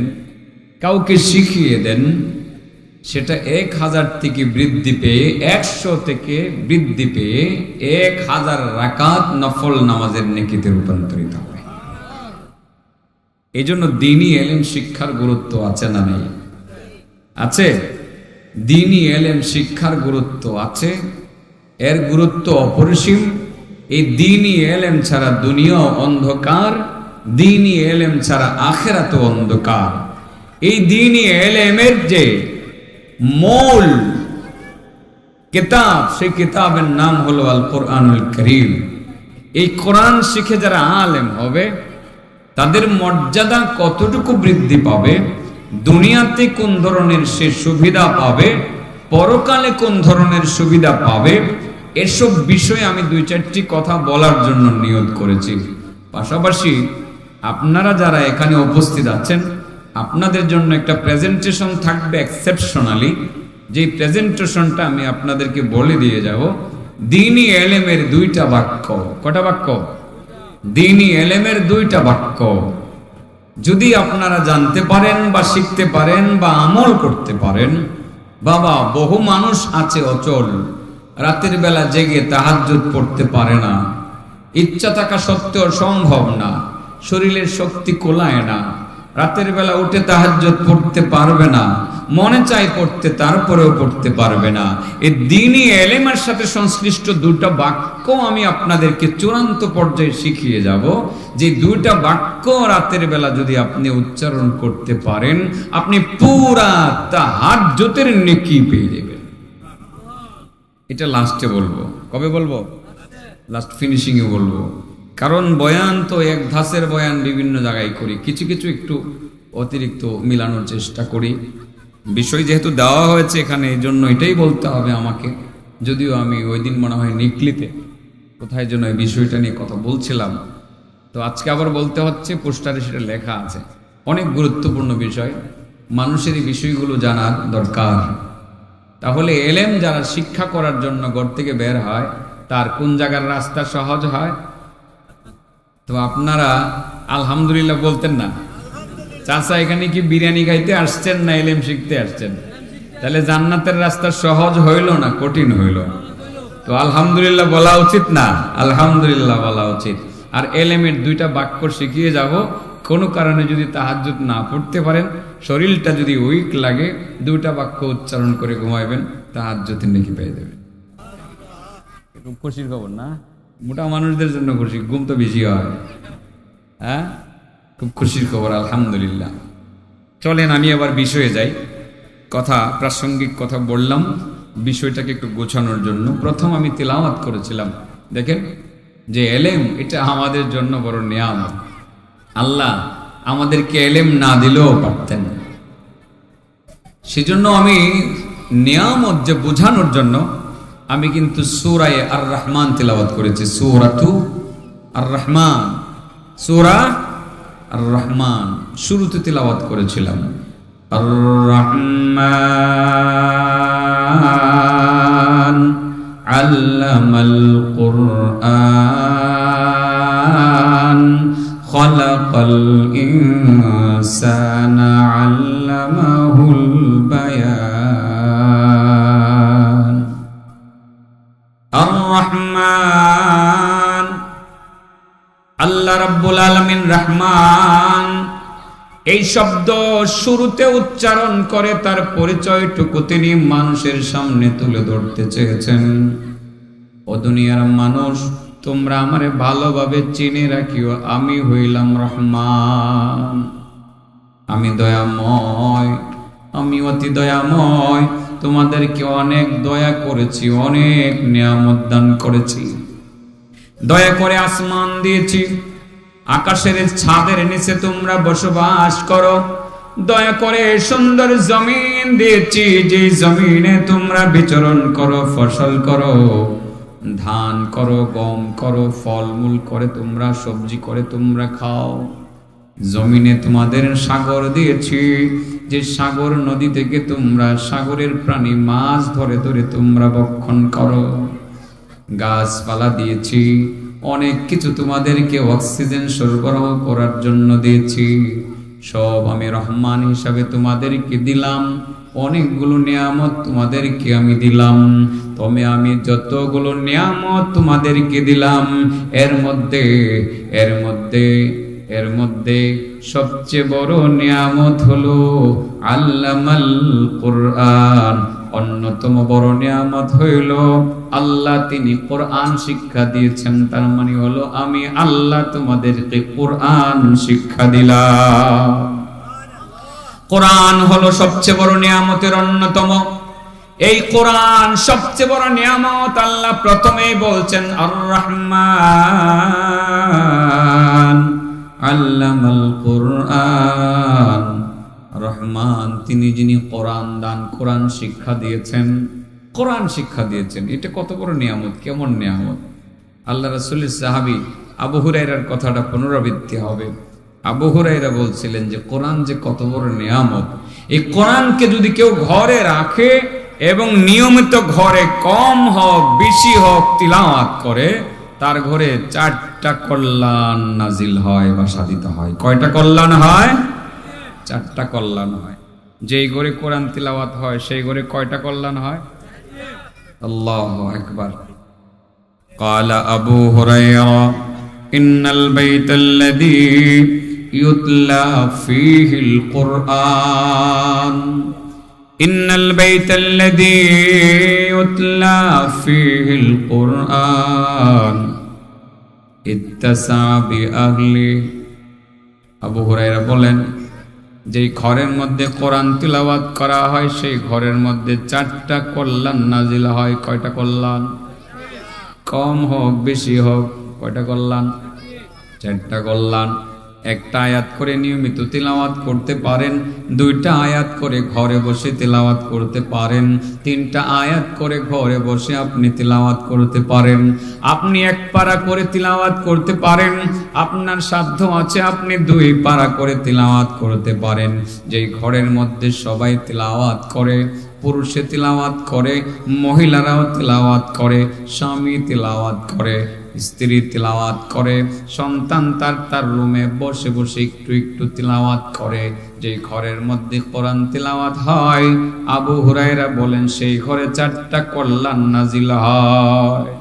কাউকে শিখিয়ে দেন, সেটা 1000 থেকে বৃদ্ধি পেয়ে 100 থেকে বৃদ্ধি পেয়ে 1000 রাকাত নফল নামাজের নেকিতে রূপান্তরিত হবে। এই জন্য দ্বীনি ইলম শিক্ষার গুরুত্ব আছে না নেই? আছে। দ্বীনি ইলম শিক্ষার গুরুত্ব আছে, এর গুরুত্ব অপরিসীম। এই দ্বীনি ইলম ছাড়া দুনিয়া অন্ধকার, দ্বীনি ইলম ছাড়া আখিরাত অন্ধকার। এই দ্বীনি ইলমের যে মূল কিতাব, সেই কিতাবের নাম হলো আল কোরআনুল কারীম। এই কোরআন শিখে যারা আলেম হবে, তাদের মর্যাদা কতটুকু বৃদ্ধি পাবে, দুনিয়াতে কোন ধরনের সে সুবিধা পাবে, পরকালে কোন ধরনের সুবিধা পাবে, এসব বিষয়ে আমি 2-4টি কথা বলার জন্য নিয়ত করেছি। পাশাপাশি আপনারা যারা এখানে উপস্থিত আছেন, আপনাদের জন্য একটা প্রেজেন্টেশন থাকবে এক্সেপশনালি। যে প্রেজেন্টেশনটা আমি আপনাদেরকে বলে দিয়ে যাব। দ্বীনি ইলমের 2টা বাক্য। কটা বাক্য? দ্বীনি ইলমের 2টা বাক্য যদি আপনারা জানতে পারেন বা শিখতে পারেন বা আমল করতে পারেন, বাবা, বহু মানুষ আছে অচল, রাতের বেলা জেগে তাহাজ্জুদ পড়তে পারে না, ইচ্ছা থাকা সত্ত্বেও সম্ভব না, শরীরের শক্তি কোলায় না, রাতের বেলা উঠে তাহাজ্জুদ পড়তে পারবে না, মনে চাই পড়তে, তারপরেও পড়তে পারবে না। এই দ্বীনি ইলমের সাথে সংশ্লিষ্ট 2টা বাক্য আমি আপনাদেরকে চূড়ান্ত পর্যায়ে শিখিয়ে যাব। যে 2টা বাক্য রাতের বেলা যদি আপনি উচ্চারণ করতে পারেন, আপনি পুরা তাহাজ্জুদের নেকি পেয়ে যাবেন। এটা লাস্টে বলবো। কবে বলবো? লাস্ট ফিনিশিং এ বলবো। কারণ বয়ান তো এক ধাসের বয়ান বিভিন্ন জায়গায় করি, কিছু কিছু একটু অতিরিক্ত মিলানোর চেষ্টা করি। বিষয় যেহেতু দেওয়া হয়েছে এখানে, এই জন্য এটাই বলতে হবে আমাকে। যদিও আমি ওই দিন মনে হয় নিকলিতে কোথায় যেন এই বিষয়টা নিয়ে কথা বলছিলাম, তো আজকে আবার বলতে হচ্ছে। পোস্টারে সেটা লেখা আছে। অনেক গুরুত্বপূর্ণ বিষয়, মানুষের এই বিষয়গুলো জানার দরকার। তাহলে এলেম যারা শিক্ষা করার জন্য ঘর থেকে বের হয়, তার কোন জায়গার রাস্তা সহজ হয়? তো আপনারা আলহামদুলিল্লাহ বলতেন না? চাচা, এখানে কি বিরিয়ানি খাইতে আসছেন না এলেম শিখতে আসছেন? তাহলে জান্নাতের রাস্তা সহজ হইল না কঠিন হইল? তো আলহামদুলিল্লাহ বলা উচিত না? আলহামদুলিল্লাহ বলা উচিত। আর এলেমের 2টা বাক্য শিখিয়ে যাব। কোনো কারণে যদি তাহাজ্জুদ না পড়তে পারেন, শরীরটা যদি উইক লাগে, 2টা বাক্য উচ্চারণ করে ঘুমাইবেন, তাহাজ্জুদের নেকি পেয়ে যাবেন। খুব খুশির খবর না? মোটা মানুষদের জন্য খুশি, ঘুম তো বেশি হয়। হ্যাঁ, খুব খুশির খবর, আলহামদুলিল্লাহ। চলেন আমি আবার বিষয়ে যাই। কথা প্রাসঙ্গিক কথা বললাম বিষয়টাকে একটু গোছানোর জন্য। প্রথম আমি তিলাওয়াত করেছিলাম, দেখেন যে এলেম এটা আমাদের জন্য বড় নিয়ামত। আল্লাহ আমাদেরকে এলেম না দিলেও পারতেন। সেজন্য আমি নিয়ামত যে বোঝানোর জন্য আমি কিন্তু সূরা আর রহমান তিলাওয়াত করেছি। সূরাতু আর রহমান, সূরা আর রহমান শুরুতে তিলাওয়াত করেছিলাম। আর রহমান আল্লামাল কুরআন খালাকাল ইনসানা আল্লামাহুল বায়ান। আর রহমান, আল্লাহ রাব্বুল আলামিন রহমান, এই শব্দ শুরুতে উচ্চারণ করে তার পরিচয়টুকু তিনি মানুষের সামনে তুলে ধরতে চেয়েছেন। ও দুনিয়ার মানুষ, তোমরা আমারে ভালোভাবে চিনে রাখিও, আমি হইলাম রহমান, আমি দয়াময়, আমি অতি দয়াময়, তোমাদেরকে অনেক দয়া করেছি, অনেক নিয়ামত দান করেছি। দয়া করে আসমান দিয়েছি, আকাশের ছাদের নিচে তোমরা বসবাস করো। দয়া করে সুন্দর জমিন দিয়েছি, যে জমিনে তোমরা বিচরণ করো, ফসল করো, ধান করো, গম করো, ফলমূল করে তোমরা, সবজি করে তোমরা খাও। জমিনে তোমাদের সাগর দিয়েছি, যে সাগর নদী থেকে তোমরা সাগরের প্রাণী মাছ ধরে ধরে তোমরা ভক্ষণ করো। গাছপালা দিয়েছি, অনেক কিছু তোমাদেরকে অক্সিজেন সরবরাহ করার জন্য দিয়েছি। সব আমি রহমান হিসাবে তোমাদেরকে দিলাম, অনেকগুলো নিয়ামত তোমাদেরকে আমি দিলাম। তবে আমি যতগুলো নিয়ামত তোমাদেরকে দিলাম, এর মধ্যে সবচেয়ে বড় নিয়ামত হলো আল্লামাল কুরআন। অন্যতম বড় নিয়ামত হইল আল্লাহ তিনি কোরআন শিক্ষা দিয়েছেন। তার মানে হলো আমি আল্লাহ তোমাদেরকে কোরআন শিক্ষা দিলাম। কোরআন হলো সবচেয়ে বড় নিয়ামতের অন্যতম। এই কোরআন সবচেয়ে বড় নিয়ামত। আল্লাহ প্রথমেই বলছেন আর রহমান আল্লামাল কুরআন। রহমান তিনি যিনি কোরআন দান, কোরআন শিক্ষা দিয়েছেন, কোরআন শিক্ষা দিয়েছেন। এটা কত বড় নিয়ামত, কেমন নিয়ামত! আল্লাহ রাসূলের সাহাবী আবু হুরায়রার কথাটা পুনরাবৃত্তি হবে। আবু হুরায়রা বলছিলেন যে কোরআন যে কত বড় নিয়ামত, এই কোরআনকে যদি কেউ ঘরে রাখে এবং নিয়মিত ঘরে কম হোক বেশি হোক তিলাওয়াত করে, তার ঘরে 4টা কল্যাণ নাজিল হয় বা সাধিত হয়। কয়টা কল্যাণ হয়? 4টা কল্যাণ হয়। যেই ঘরে কোরআন তিলাওয়াত হয় সেই ঘরে কয়টা কল্যাণ হয়? আল্লাহু আকবার। قال أبو هريرة إن البيت الذي يتلى فيه القرآن إن البيت الذي يتلى فيه القرآن اتسع بأهله। আবু হুরায়রা বলেন, যেই ঘরের মধ্যে কোরআন তিলাওয়াত করা হয় সেই ঘরের মধ্যে 4টা কল্যাণ নাজিল হয়। কয়টা কল্যাণ? কম হোক বেশি হোক কয়টা কল্যাণ? 4টা কল্যাণ। একটা আয়াত করে নিয়মিত তিলাওয়াত করতে পারেন, 2টা আয়াত করে ঘরে বসে তিলাওয়াত করতে পারেন, 3টা আয়াত করে ঘরে বসে আপনি তিলাওয়াত করতে পারেন। আপনি 1 পারা করে তিলাওয়াত করতে পারেন, আপনার সাধ্য আছে আপনি 2 পারা করে তিলাওয়াত করতে পারেন। যেই ঘরের মধ্যে সবাই তিলাওয়াত করে, পুরুষে তিলাওয়াত করে, মহিলারাও তিলাওয়াত করে, স্বামী তিলাওয়াত করে, স্ত্রী তিলাওয়াত করে, সন্তান তার রুমে বসে বসে একটু একটু তিলাওয়াত করে। যেই ঘরের মধ্যে কোরআন তিলাওয়াত হয়, আবু হুরায়রা বলেন সেই ঘরে 4টা কল্যাণ নাজিল হয়।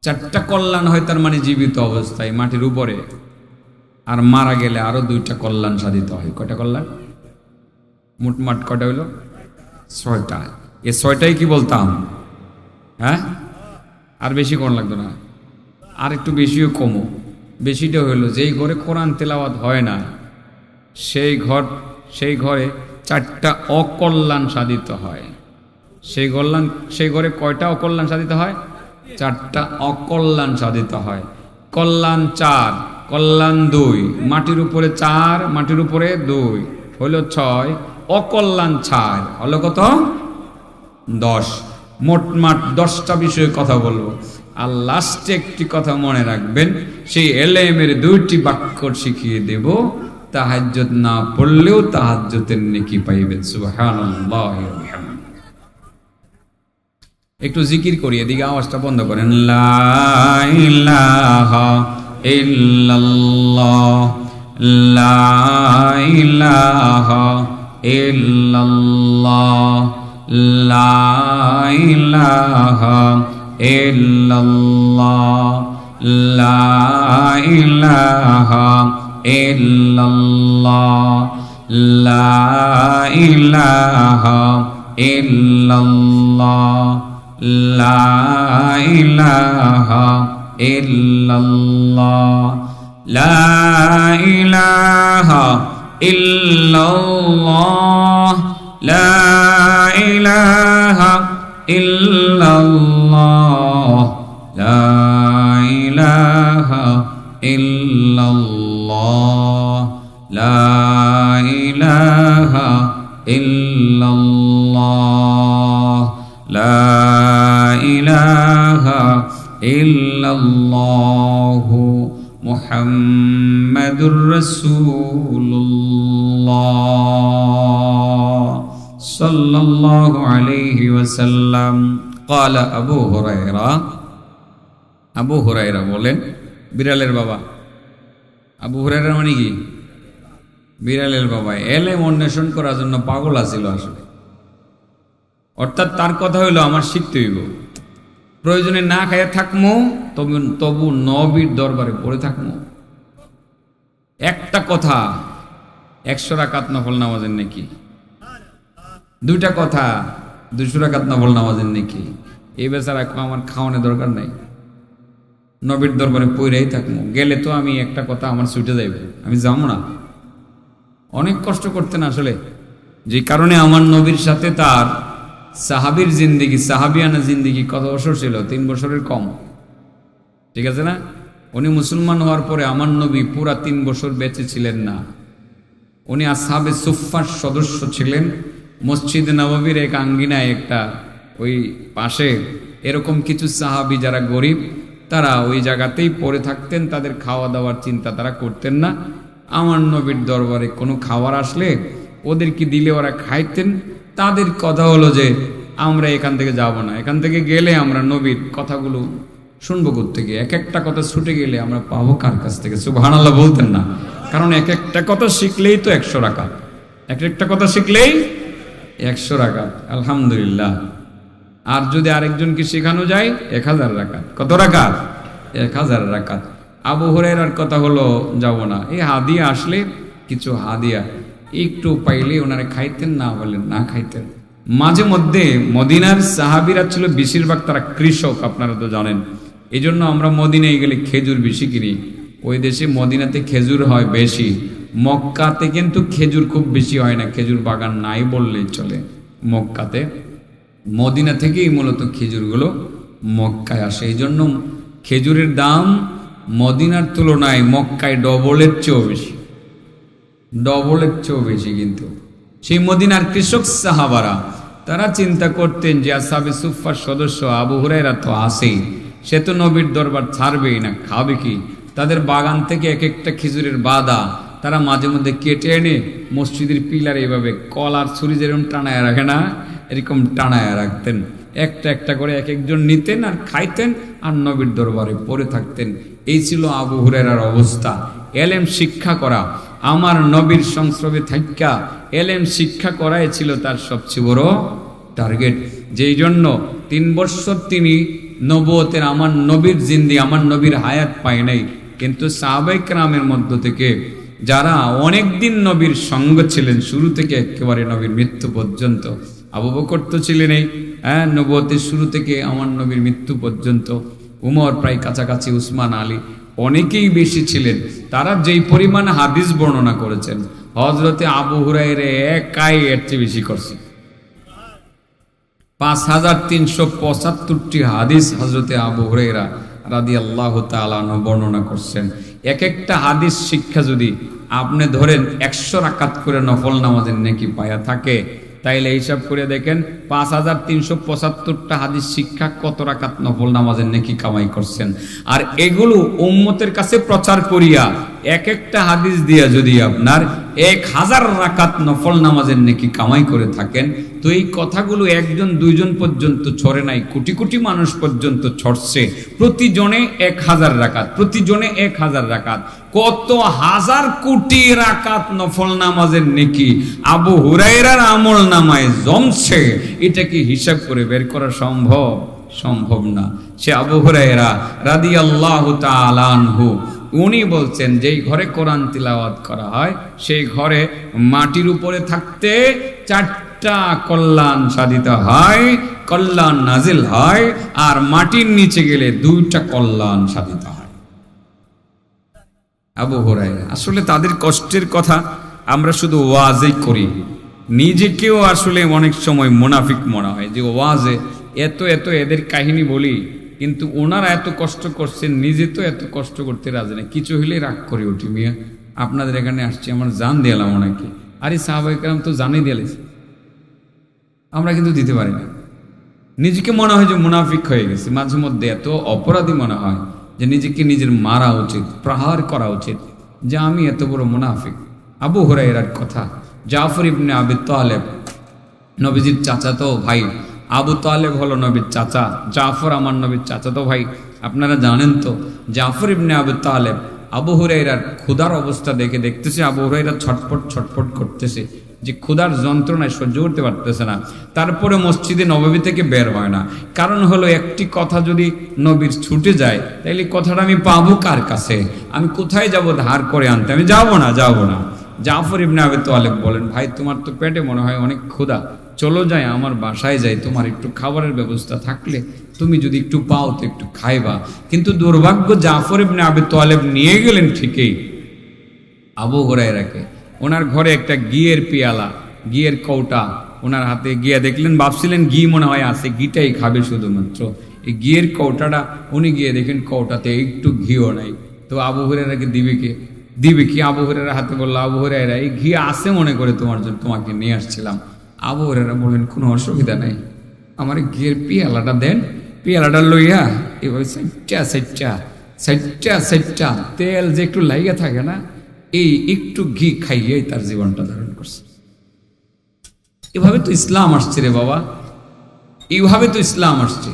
4টা কল্যাণ হয়, তার মানে জীবিত অবস্থায় মাটির উপরে, আর মারা গেলে আরো 2টা কল্যাণ সাধিত হয়। কয়টা কল্যাণ? মোটমাট কয়টা হইল? 6টা। এই 6টাই কি বলতাম? হ্যাঁ, আর বেশি কোন লাগতো না, আর একটু বেশিও কমো। বেশিটা হইল যেই ঘরে কোরআন তেলাওয়াত হয় না সেই ঘরে 4টা অকল্যাণ সাধিত হয়। সেই ঘরে কয়টা অকল্যাণ সাধিত হয়? 4টা অকল্যাণ সাধিত হয়। কল্যাণ 4, কল্যাণ 2, মাটির উপরে 4, মাটির উপরে 2 হইল 6, অকল্যাণ 4 হলো কত? 10। মোটমাট 10টা বিষয়ে কথা বলবো। আর লাস্টে একটি কথা মনে রাখবেন, সেই এলেমের 2টি বাক্য শিখিয়ে দেব, তাহাজ্জুদ না পড়লেও তাহাজ্জুদের নেকি পাইবেন। সুবহানাল্লাহ। একটু জিকির করি, এদিকে আওয়াজটা বন্ধ করেন। লা ইলাহা ইল্লাল্লাহ, লা ইলাহা ইল্লাল্লাহ, লা ইলাহা ইল্লাল্লাহ, লা ইলাহা ইল্লাল্লাহ লা ইলাহা ইল্লাল্লাহ লা ইলাহা ইল্লাল্লাহ লা ইলাহা ইল্লাল্লাহ লা ইলাহা ইল্লাল্লাহ লা ইলাহা ইল্লাল্লাহ লা ইলাহা ইল্লাল্লাহ লা ইলাহা ইল্লাল্লাহ মুহাম্মাদুর রাসূলুল্লাহ সাল্লাল্লাহু আলাইহি ওয়াসাল্লাম। قال আবু হুরায়রা বলেন, বিড়ালের বাবা। আবু হুরায়রা মানে কি? বিড়ালের বাবা। এলেম অন্বেষণ করার জন্য পাগল আছিল আসলে। অর্থাৎ তার কথা হইল আমার শিখতে হইব, প্রয়োজনে না খাইয়া থাকমো, তবু নবীর দরবারে পড়ে থাকমো। একটা কথা 100 রাকাত নফল নামাজের নাকি, দুইটা কথা 200 রাকাত নফল নামাজের নাকি। এই বেচারা আমার খাওয়ানোর দরকার নাই, নবীর দরবারে পইরাই থাকবো। গেলে তো আমি একটা কথা আমার ছুটে যাইব, আমি যাবো না। অনেক কষ্ট করতেন আসলে, যে কারণে আমার নবীর সাথে তার সাহাবীর জিন্দিগি, সাহাবিয়ানা জিন্দিগি কত বছর ছিল? 3 বছরের কম, ঠিক আছে না? উনি মুসলমান হওয়ার পরে আমার নবী পুরা 3 বছর বেঁচে ছিলেন না। উনি আসহাবে সুফফার সদস্য ছিলেন। মসজিদ নববীর এক আঙ্গিনায় একটা ওই পাশে এরকম কিছু সাহাবী যারা গরিব, তারা ওই জায়গাতেই পড়ে থাকতেন। তাদের খাওয়া দাওয়ার চিন্তা তারা করতেন না। আমার নবীর দরবারে কোনো খাবার আসলে ওদেরকে দিলে ওরা খাইতেন। তাদের কথা হলো যে আমরা এখান থেকে যাব না, এখান থেকে গেলে আমরা নবীর কথাগুলো শুনবো কোত্থেকে? এক একটা কথা ছুটে গেলে আমরা পাবো কার কাছ থেকে? সুবহানাল্লাহ বলতেন না? কারণ এক একটা কথা শিখলেই তো 100 রাকাত, এক একটা কথা শিখলেই 100 রাকাত। আলহামদুলিল্লাহ। আর যদি আরেকজনকে শেখানো যায় 1000 রাকাত। কত রাকাত? 1000 রাকাত। আবু হুরায়রার কথা হলো যাব না। এই হাদিয়া আসলে কিছু হাদিয়া একটু পাইলে ওনারা খাইতেন, না বলেন না খাইতেন। মাঝে মধ্যে মদিনার সাহাবীরা ছিল বেশিরভাগ তারা কৃষক, আপনারা তো জানেন। এই জন্য আমরা মদিনায় গেলে খেজুর বেশি কিনি। ওই দেশে মদিনাতে খেজুর হয় বেশি, মক্কাতে কিন্তু খেজুর খুব বেশি হয় না, খেজুর বাগান নাই বললেই চলে মক্কাতে। মদিনা থেকেই মূলত খেজুরগুলো মক্কায় আসে। এই জন্য খেজুরের দাম মদিনার তুলনায় মক্কায় ডবলের চেয়েও বেশি, ডবলের চেয়েও বেশি। কিন্তু সেই মদিনার কৃষক সাহাবারা তারা চিন্তা করতেন যে আসহাবে সুফফার সদস্য আবু হুরায়রা তো আসেই, সে তো নবীর দরবার ছাড়বেই না, খাবে কি? তাদের বাগান থেকে এক একটা খেজুরের বাদা তারা মাঝে মধ্যে কেটে এনে মসজিদের পিলারে এভাবে কলার ছুরি যেরকম টানায় রাখে না, এরকম টানায় রাখতেন। একটা একটা করে এক একজন নিতেন আর খাইতেন আর নবীর দরবারে পড়ে থাকতেন। এই ছিল আবু হুরায়রার অবস্থা। এলেম শিক্ষা করা, আমার নবীর সংস্রবে থাইকা এলেম শিক্ষা করাই ছিল তার সবচেয়ে বড় টার্গেট। যেই জন্য 3 বছর তিনি নবুয়তের, আমার নবীর জিন্দি, আমার নবীর হায়াত পায় নাই। কিন্তু সাহাবায়ে কেরামের মধ্য থেকে যারা অনেক দিন নবীর সঙ্গ ছিলেন, শুরু থেকে একেবারে নবীর মৃত্যু পর্যন্ত, আবু বকর তো ছিলেন এই নবুয়তের শুরু থেকে আমার নবীর মৃত্যু পর্যন্ত, উমর প্রায় কাছাকাছি, উসমান, আলী অনেকেই বেশি ছিলেন। তারা যেই পরিমাণ হাদিস বর্ণনা করেছেন, হযরতে আবু হুরায়রা একাই এর চেয়ে বেশি করছে। 5375টি হাদিস হযরতে আবু হুরায়রা রাদিয়াল্লাহু তাআলা আনহু বর্ণনা করছেন। এক একটা হাদিস শিক্ষা যদি আপনি ধরেন 100 রাকাত করে নফল নামাজের নেকি পায়া থাকে, তাইলে হিসাব করে দেখেন 5375টা হাদিস শিক্ষা কত রাকাত নফল নামাজের নেকি কামাই করছেন। আর এগুলো উম্মতের কাছে প্রচার করিয়া এক একটা হাদিস দিয়া যদি আপনার 1000 রাকাত নফল নামাজের নেকি কামাই করে থাকেন, তো এই কথাগুলো একজন দুইজন পর্যন্ত ছড়ে নাই, কোটি কোটি মানুষ পর্যন্ত ছড়ছে। প্রতিজনে 1000 রাকাত, প্রতিজনে 1000 রাকাত, কত হাজার কোটি রাকাত নফল নামাজের নেকি আবু হুরায়রার আমল নামায় জমছে। এটা কি হিসাব করে বের করা সম্ভব? সম্ভব না। সে আবু হুরায়রা রাদিয়াল্লাহু তাআলা আনহু উনি বলছেন যেই ঘরে কোরআন তিলাওয়াত করা হয় সেই ঘরে মাটির উপরে থাকতে 4টা কল্যাণ সাধিত হয়, কল্যাণ নাজিল হয়, আর মাটির নিচে গেলে 2টা কল্যাণ সাধিত হয়। আবু হুরায়রা, আসলে তাদের কষ্টের কথা আমরা শুধু ওয়াজই করি, নিজেকেও আসলে অনেক সময় মুনাফিক মনে হয় যে ওয়াজে এত এত এদের কাহিনী বলি, কিন্তু ওনারা এত কষ্ট করছেন, নিজে তো এত কষ্ট করতে রাজি না, কিছু হলেই রাগ করে উঠি। মিয়া আপনাদের এখানে আসছি, আমার জান দিলাম ওনাকে, আরে সাহাবায়ে কেরাম তো জানেই দিয়েছে, আমরা কিন্তু দিতে পারি না। নিজেকে মনে হয় যে মুনাফিক হয়ে গেছে, মাঝে মধ্যে এত অপরাধী মনে হয় যে নিজেকে নিজের মারা উচিত, প্রহার করা উচিত যে আমি এত বড় মুনাফিক। আবু হুরায়রার কথা, জাফর ইবনে আবি তালেব নবীজির চাচাতো ভাই, আবু তালেব হলো নবীর চাচা, জাফর আমার নবীর চাচাতো ভাই। আপনারা জানেন তো জাফর ইবনে আবি তালেব আবু হুরায়রার ক্ষুধার অবস্থা দেখে দেখতেছে আবু হুরায়রা ছটফট ছটফট করতেছে, যে ক্ষুধার যন্ত্রণায় সহ্য করতে পারতেছে না, তারপরে মসজিদে নববী থেকে বের হয় না। কারণ হলো একটি কথা যদি নবীর ছুটে যায় তাইলে কথাটা আমি পাবো কার কাছে, আমি কোথায় যাব ধার করে আনতে, আমি যাবো না। জাফর ইবনে আবি তালেব বলেন, ভাই তোমার তো পেটে মনে হয় অনেক ক্ষুধা, চলো যাই আমার বাসায় যাই, তোমার একটু খাবারের ব্যবস্থা থাকলে তুমি যদি একটু পাও তো একটু খাইবা। কিন্তু দুর্ভাগ্য জাফর ইবনে আবি তালেব নিয়ে গেলেন ঠিকই আবু হুরায়রাকে, ওনার ঘরে একটা ঘিয়ের পিয়ালা, ঘিয়ের কৌটা ওনার হাতে, গিয়া দেখলেন, ভাবছিলেন ঘি মনে হয় আছে, ঘিটাই খাবে শুধুমাত্র, এই ঘিয়ের কৌটাটা উনি গিয়ে দেখেন কৌটাতে একটু ঘিও নাই। তো আবু হুরায়রাকে দিবে কি আবু হুরায়রার হাতে বললো, আবু হুরায়রা এই ঘি আছে মনে করে তোমার জন্য তোমাকে নিয়ে আসছিলাম। আবু হুরায়রা বললেন, কোনো অসুবিধা নাই, আমার ঘিয়ের পিয়ালাটা দেন, পিয়ালাটা লইয়া এভাবে সাইটটা তেল যে একটু লাইগা থাকে না, এই একটু ঘি খাইয়েই তার জীবনটা ধারণ করছে। এভাবে তো ইসলাম আসছে রে বাবা, এইভাবে তো ইসলাম আসছে।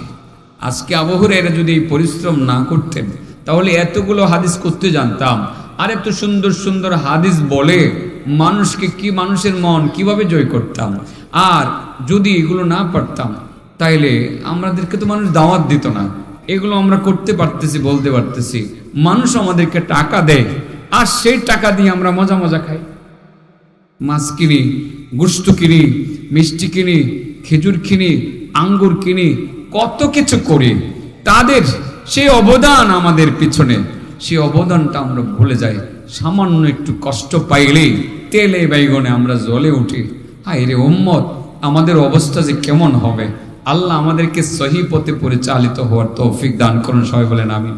আজকে আবু হুরায়রা যদি এই পরিশ্রম না করতেন তাহলে এতগুলো হাদিস করতে জানতাম, আর এত সুন্দর সুন্দর হাদিস বলে মানুষকে কি, মানুষের মন কিভাবে জয় করতাম। আর যদি এগুলো না পারতাম তাইলে আমাদেরকে তো মানুষ দাওয়াত দিত না। এগুলো আমরা করতে পারতেছি, বলতে পারতেছি, মানুষ আমাদেরকে টাকা দেয়, আর সেই টাকা দিয়ে আমরা মজা খাই, মাছ কিনি, গোশত কিনি, মিষ্টি কিনি, খেজুর কিনি, আঙ্গুর কিনি, কত কিছু করি। তাদের সেই অবদান আমাদের পিছনে, সেই অবদানটা আমরা ভুলে যাই। সামান্য একটু কষ্ট পাইলেই তেলে বাইগনে আমরা জ্বলে উঠি। হায় রে উম্মত, আমাদের অবস্থা যে কেমন হবে। আল্লাহ আমাদেরকে সহি পথে পরিচালিত হওয়ার তৌফিক দান করুন, সবাই বলেন আমিন।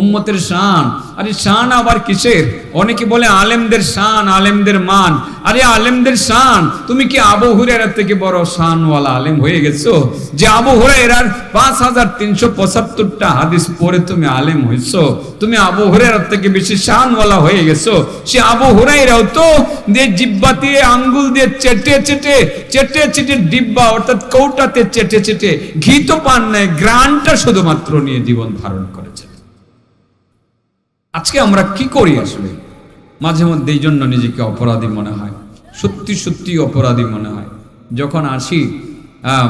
উম্মতের শান, আরে শান আবার কিসের? অনেকে বলে আলেমদের শান, আলেমদের মান। আরে আলেমদের শান, তুমি কি আবু হুরায়রা থেকে বড় শানওয়ালা আলেম হয়ে গেছো যে আবু হুরায়রার 5375টা হাদিস পড়ে তুমি আলেম হয়েছো? তুমি আবু হুরায়রা থেকে বেশি শানওয়ালা হয়ে গেছো। সে আবু হুরায়রাও তো যে জিহ্বা দিয়ে আঙ্গুল দিয়ে চেটে ডিব্বা অর্থাৎ কৌটাতে চেটে ঘি তো পান নাই, গ্রানটা শুধুমাত্র নিয়ে জীবন ধারণ করেছে। আজকে আমরা কি করি আসলে? মাঝে মধ্যে এই জন্য নিজেকে অপরাধী মনে হয়, সত্যি অপরাধী মনে হয়। যখন আসি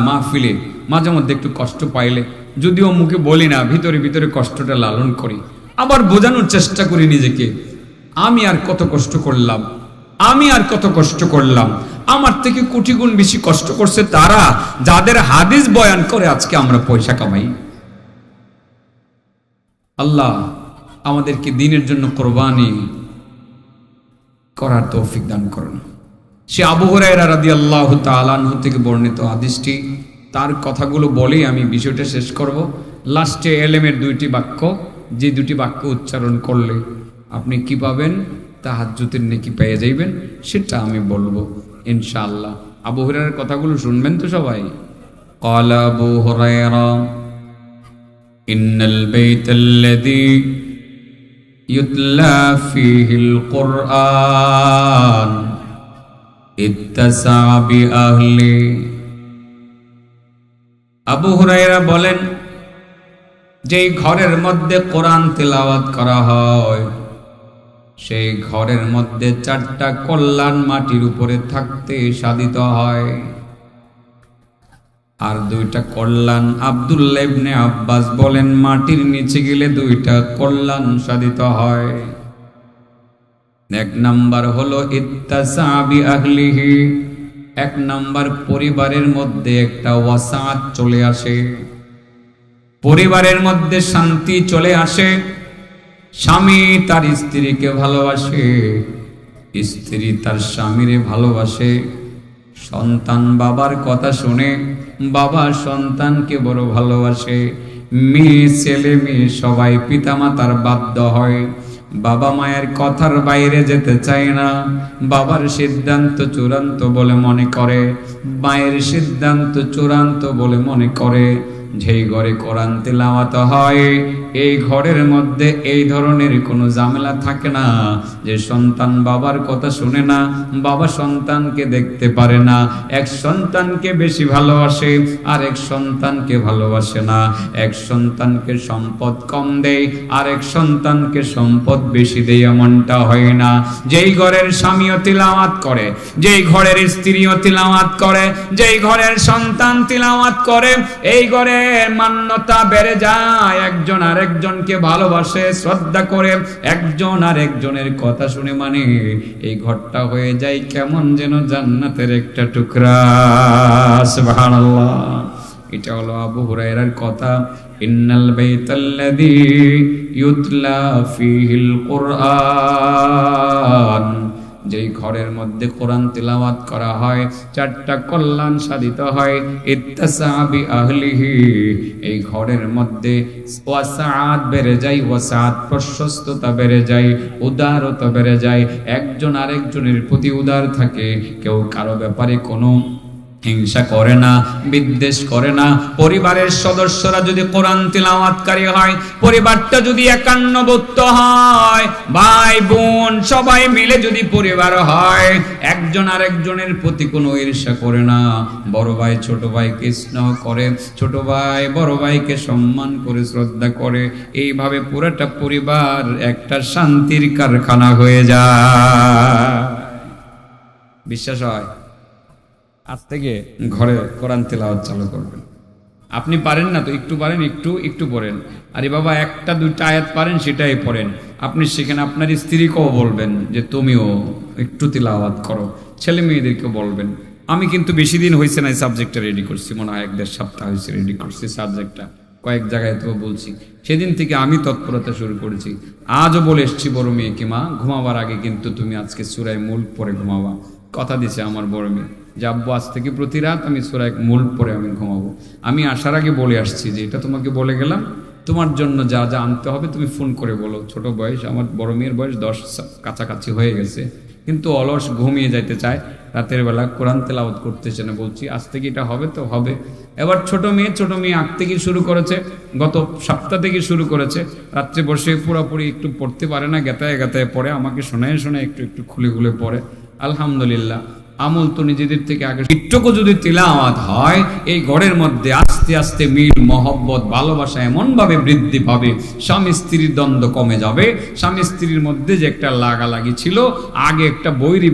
মাহফিলে মাঝে মধ্যে একটু কষ্ট পাইলে, যদিও মুখে বলি না, ভিতরে কষ্টটা লালন করি, আবার বোঝানোর চেষ্টা করি নিজেকে, আমি আর কত কষ্ট করলাম, আমার থেকে কোটি গুণ বেশি কষ্ট করছে তারা, যাদের হাদিস বয়ান করে আজকে আমরা পয়সা কামাই। আল্লাহ আমাদেরকে দ্বীনের জন্য কোরবানি করার তৌফিক দান করুন। সে আবু হুরায়রা রাদিয়াল্লাহু তাআলা আনহু থেকে বর্ণিত হাদিসটি, তার কথাগুলো বলেই আমি বিষয়টা শেষ করব। লাস্টে এলেমের 2টি বাক্য, যে 2টি বাক্য উচ্চারণ করলে আপনি কি পাবেন, তাহাজ্জুদের নেকি পেয়ে যাইবেন, সেটা আমি বলবো ইনশাআল্লাহ। আবু হুরায়রার কথাগুলো শুনবেন তো সবাই। ক্বালা আবু হুরায়রা ইন্নাল বাইতাল্লাযী ইউতলা ফীহিল কুরআন ইত্তাসা বিআহলি। আবু হুরায়রা বলেন, যেই ঘরের মধ্যে কোরআন তেলাওয়াত করা হয় সেই ঘরের মধ্যে 4টা কল্যাণ মাটির উপরে থাকতে সাধিত হয়। আর দুইটা কল্যাণ। আব্দুল্লাহ ইবনে আব্বাস বলেন মাটির নিচে গেলে দুইটা কল্যাণ সাধিত হয়। এক নাম্বার হলো ইত্তাসা বিআহলিহি, এক নাম্বার পরিবারের মধ্যে একটা ওয়াসাত চলে আসে, পরিবারের মধ্যে শান্তি চলে আসে। স্বামী তার স্ত্রীকে ভালোবাসে, স্ত্রী তার স্বামীরে ভালোবাসে, সন্তান বাবার কথা শুনে, বাবা সন্তানকে বড় ভালোবাসে। মেয়ে ছেলে মেয়ে সবাই পিতামাতার বাধ্য হয়, বাবা মায়ের কথার বাইরে যেতে চায় না। বাবার সিদ্ধান্ত চূড়ান্ত বলে মনে করে, মায়ের সিদ্ধান্ত চূড়ান্ত বলে মনে করে। যেই ঘরে কোরআন তেলাওয়াত হয় এই ঘরের মধ্যে এই ধরনের কোনো ঝামেলা থাকে না যে সন্তান বাবার কথা শুনে না, বাবা সন্তানকে দেখতে পারে না, এক সন্তানকে বেশি ভালোবাসে আর এক সন্তানকে ভালোবাসে না, এক সন্তানকে সম্পদ কম দেয় আর এক সন্তানকে সম্পদ বেশি দেয়, এমনটা হয় না। যেই ঘরের স্বামীও তিলাওয়াত করে, যেই ঘরের স্ত্রীও তিলাওয়াত করে, যেই ঘরের সন্তান তিলাওয়াত করে, এই ঘরে মান্যতা বেড়ে যায়। একজন আরেকজনকে ভালোবাসে, শ্রদ্ধা করে, একজন আরেকজনের কথা শুনে, মানে এই ঘরটা হয়ে যায় কেমন যেন জান্নাতের একটা টুকরা। সুবহানাল্লাহ। এটা হলো আবু হুরায়রার কথা। ইন্নাল বাইতাল্লাযী ইউতলা ফীহিল কুরআন, যেই ঘরের মধ্যে কোরআন তেলাওয়াত করা হয় চারটা কল্যাণ সাধিত হয়। ইত্তাসা বিআহলিহি, এই ঘরের মধ্যে ওয়াসাআত বেড়ে যায়, ওয়াসাআত প্রশস্ততা বেড়ে যায়, উদারতা বেড়ে যায়। একজন আরেকজনের প্রতি উদার থাকে, কেউ কারো ব্যাপারে কোনো হিংসা করে না, বিদ্বেষ করে না। পরিবারের সদস্যরা যদি কোরআন তিলাওয়াতকারী হয়, পরিবারটা যদি একান্নবদ্ধ হয়, ভাই বোন সবাই মিলে যদি পরিবার হয়, একজন আরেকজনের প্রতি কোনো ঈর্ষা করে না, বড় ভাই ছোট ভাইকে স্নেহ করে, ছোট ভাই বড় ভাইকে সম্মান করে, শ্রদ্ধা করে, এইভাবে পুরোটা পরিবার একটা শান্তির কারখানা হয়ে যায়। বিশ্বাস হয়? আজ থেকে ঘরে কোরআন তেলাওয়াত চালু করবেন। আপনি পারেন না তো একটু পারেন, একটু পড়েন। আরে বাবা একটা দুইটা আয়াত পারেন সেটাই পড়েন। আপনি সেখানে আপনার স্ত্রীকেও বলবেন যে তুমিও একটু তিলাওয়াত করো, ছেলে মেয়েদেরকে বলবেন। আমি কিন্তু বেশি দিন হয়েছে না এই সাবজেক্টটা রেডি করছি, মনে হয় 1-1.5 সপ্তাহ হয়েছে রেডি করছি সাবজেক্টটা, কয়েক জায়গায় তো বলছি। সেদিন থেকে আমি তৎপরতা শুরু করেছি। আজও বলে এসছি বড় মেয়েকে, মা ঘুমাবার আগে কিন্তু তুমি আজকে সূরা মুলক পড়ে ঘুমাবা। কথা দিছে আমার বড় মেয়ে যে আব্বু আজ থেকে প্রতি রাত আমি সূরা মুলক পড়ে আমি ঘুমাবো। আমি আসার আগে বলে আসছি যে এটা তোমাকে বলে গেলাম, তোমার জন্য যা যা আনতে হবে তুমি ফোন করে বলো। ছোট বয়স, আমার বড় মেয়ের বয়স 10 কাছাকাছি হয়ে গেছে, কিন্তু অলস ঘুমিয়ে যাইতে চায়, রাতের বেলা কোরআন তেলাওয়াত করতেছে না। বলছি আজ থেকে এটা হবে তো হবে। এবার ছোট মেয়ে আগ থেকে শুরু করেছে, গত সপ্তাহ থেকে শুরু করেছে। রাত্রে বসে পুরোপুরি একটু পড়তে পারে না, গেতায় পড়ে, আমাকে শোনায় একটু খুলে পড়ে। আলহামদুলিল্লাহ, আমল তো নিজেদের থেকে আগে। একটুকু যদি তিলাওয়াত হয় এই ঘরের মধ্যে আস্তে আস্তে মিল, মহব্বত, ভালোবাসা এমন ভাবে বৃদ্ধি পাবে, স্বামী স্ত্রীর দ্বন্দ্ব কমে যাবে। স্বামী স্ত্রীর মধ্যে যে একটা লাগালাগি ছিল, আগে একটা বৈরী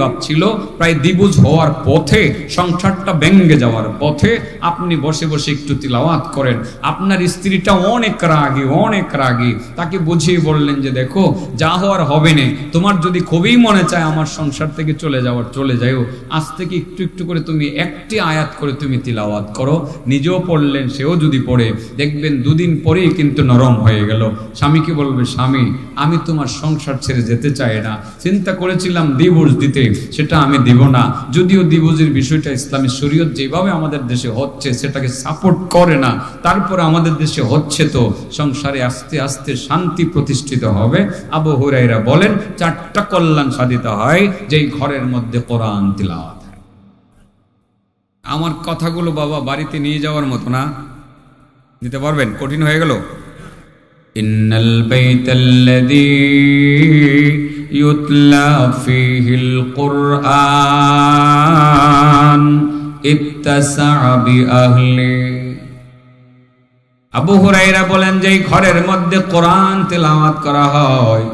ভাব ছিল, প্রায় দ্বিবুজ হওয়ার পথে, সংসারটা ভেঙে যাওয়ার পথে। আপনি বসে বসে একটু তিলাওয়াত করেন, আপনার স্ত্রীটা অনেক রাগী, তাকে বুঝিয়ে বললেন যে দেখো যা হওয়ার হবে না, তোমার যদি খুবই মনে চায় আমার সংসার থেকে চলে যাও, আজ থেকে একটু করে তুমি একটি আয়াত করে তুমি তিলাওয়াত করো। নিজেও পড়লেন, সেও যদি পড়ে, দেখবেন দুদিন পরেই কিন্তু নরম হয়ে গেল। স্বামীকে বলবে, স্বামী আমি তোমার সংসার ছেড়ে যেতে চাই না, চিন্তা করেছিলাম ডিভোর্স দিতে, সেটা আমি দিব না। যদিও ডিভোর্সের বিষয়টা ইসলামী শরীয়ত যেভাবে আমাদের দেশে হচ্ছে সেটাকে সাপোর্ট করে না, তারপর আমাদের দেশে হচ্ছে, তো সংসারে আস্তে আস্তে শান্তি প্রতিষ্ঠিত হবে। আবু হুরায়রা বলেন 4টা কল্যাণ সাধিত হয় যেই ঘরের মধ্যে কোরআন তিলাওয়াত হয়। আমার কথাগুলো বাবা বাড়িতে নিয়ে যাওয়ার মতো না, নিতে পারবেন? কঠিন হয়ে গেল। ইন্নাল বাইতাল্লাযী ইউতলা ফীহিল কুরআন ইত্তাসা বিআহলি। আবু হুরায়রা বলেন যেই ঘরের মধ্যে কোরআন তেলাওয়াত করা হয়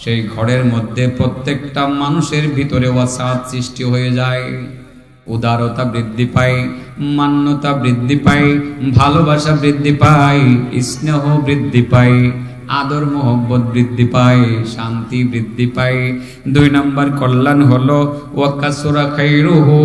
সেই ঘরের মধ্যে প্রত্যেকটা মানুষের ভিতরে ওয়াসাত সৃষ্টি হয়ে যায়। উদারতা বৃদ্ধি পায়, মান্যতা বৃদ্ধি পায়, ভালোবাসা বৃদ্ধি পায়, স্নেহ বৃদ্ধি পায়, আদর মোহব্বত বৃদ্ধি পায়, শান্তি বৃদ্ধি পায়। 2 নম্বর কল্যাণ হলো ওয়াকাসুরা খাইরুহু,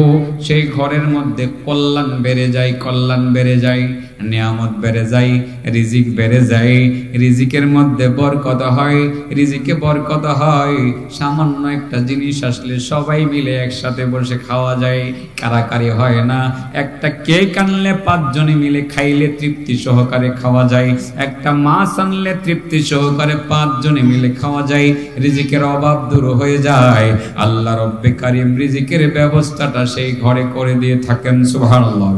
সেই ঘরের মধ্যে কল্যাণ বেড়ে যায়, কল্যাণ বেড়ে যায়, নিয়ামত বেড়ে যায়, রিজিক বেড়ে যায়, রিজিকের মধ্যে বরকত হয়, রিজিকে বরকত হয়। সামান্য একটা জিনিস আসলে সবাই মিলে একসাথে বসে খাওয়া যায়, কারাকারি হয় না। একটা কেক আনলে 5 জনে মিলে খাইলে তৃপ্তি সহকারে খাওয়া যায়, একটা মাছ আনলে তৃপ্তি সহকারে 5 জনে মিলে খাওয়া যায়, রিজিকের অভাব দূর হয়ে যায়। আল্লাহ রব্বে কারিম রিজিকের ব্যবস্থাটা সেই ঘরে করে দিয়ে থাকেন। সুবহানাল্লাহ।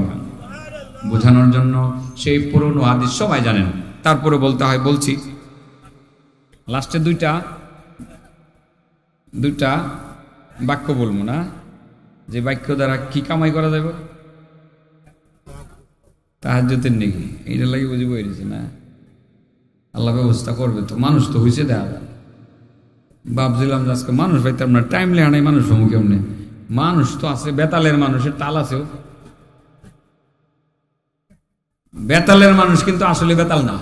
বোঝানোর জন্য সেই পুরনো হাদিস সবাই জানেন, তারপরে বলতে হয়, বলছি লাস্টে দুইটা বাক্য বলবো না, যে বাক্য দ্বারা কি কামাই করা যাবে, তাহাজ্জুদের নেকি, এইটা লাগে বুঝি বইছে না, আল্লাহ ব্যবস্থা করবে তো, মানুষ তো হয়েছে দেখা ভাবছিলাম যে আজকে মানুষ পাইতাম না, টাইম লেখা নাই, মানুষ হমু কেমনে, মানুষ তো আছে, বেতালের মানুষের তাল আছেও, বেতালের মানুষ কিন্তু আসলে বেতাল না,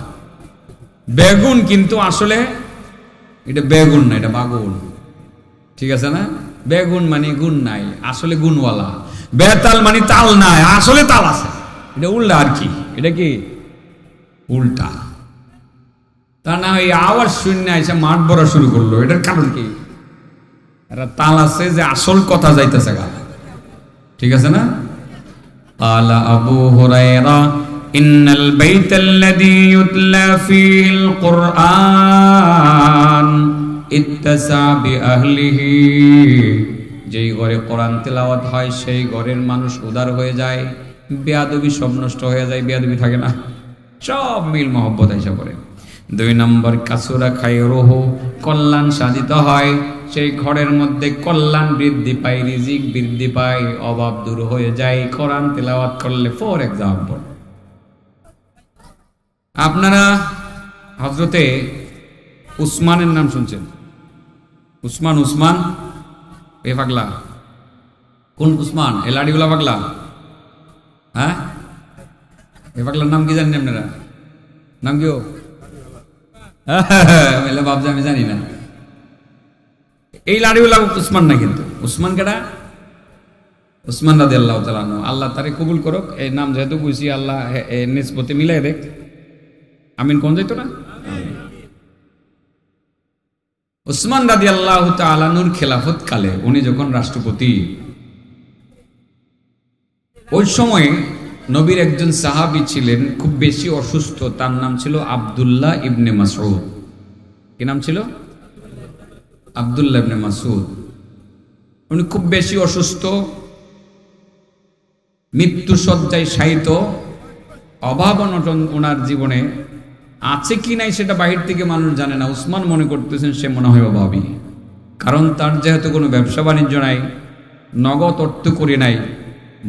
বেগুন কিন্তু আসলে এটা বেগুন না, এটা বাগুন, ঠিক আছে না? বেগুন মানে গুণ নাই, আসলে গুণওয়ালা। বেতাল মানে তাল নাই, আসলে তাল আছে, এটা উল্টা আর কি, এটা কি উল্টা। তা না এই আওয়াজ শূন্য এসে মাঠ ভরা শুরু করলো, এটার কারণ কি? এরা তাল আছে যে আসল কথা যাইতেছে গা, ঠিক আছে না? আলা আবু হুরায়রা ইন্নাল বাইতাল্লাযী ইউতলা ফীহিল কুরআন ইত্তাসা বিআহলিহি, যেই ঘরে কোরআন তেলাওয়াত হয় সেই ঘরের মানুষ উদার হয়ে যায়, বেয়াদবি সব নষ্ট হয়ে যায়, বেয়াদবি থাকে না, সব মিল মহব্বত এসে পড়ে। 2 নম্বর কাসুরা খায়রুহু, কল্যাণ সাধিত হয়, সেই ঘরের মধ্যে কল্যাণ বৃদ্ধি পায়, রিজিক বৃদ্ধি পায়, অভাব দূর হয়ে যায় কোরআন তেলাওয়াত করলে। ফর এক্সাম্পল, আপনারা হযরতে উসমানের নাম শুনছেন? উসমান এ পাগলা, কোন উসমান? এ লাড়িওয়ালা পাগলা, হ্যাঁ? এ পাগলার নাম কি জানেন আপনারা? নাম কি? ভাবছি আমি জানি না, এই লাড়িওয়ালা উসমান না, কিন্তু উসমান কেডা? উসমান রাদিয়াল্লাহু তাআলা আনহু, আল্লাহ তারে কবুল করুক। এই নাম যেহেতু বুঝছি, আল্লাহ নিসবতে মিলাই দেখ, আমিন কোন যাইতো না? উসমান রাদিয়াল্লাহু তাআলা আনহুর খেলাফত কালে, উনি যখন রাষ্ট্রপতি, ওই সময় নবীর একজন সাহাবী ছিলেন খুব বেশি অসুস্থ, তার নাম ছিল আব্দুল্লাহ ইবনে মাসউদ। কি নাম ছিল? আব্দুল্লাহ ইবনে মাসউদ। উনি খুব বেশি অসুস্থ, মৃত্যু শয্যায় শায়িত, অভাব অনটন ওনার জীবনে আছে কি নাই সেটা বাহির থেকে মানুষ জানে না। উসমান মনে করতেছেন সে মনে হয় অভাবী, কারণ তার যেহেতু কোনো ব্যবসা বাণিজ্য নাই, নগদ অর্থ করে নাই,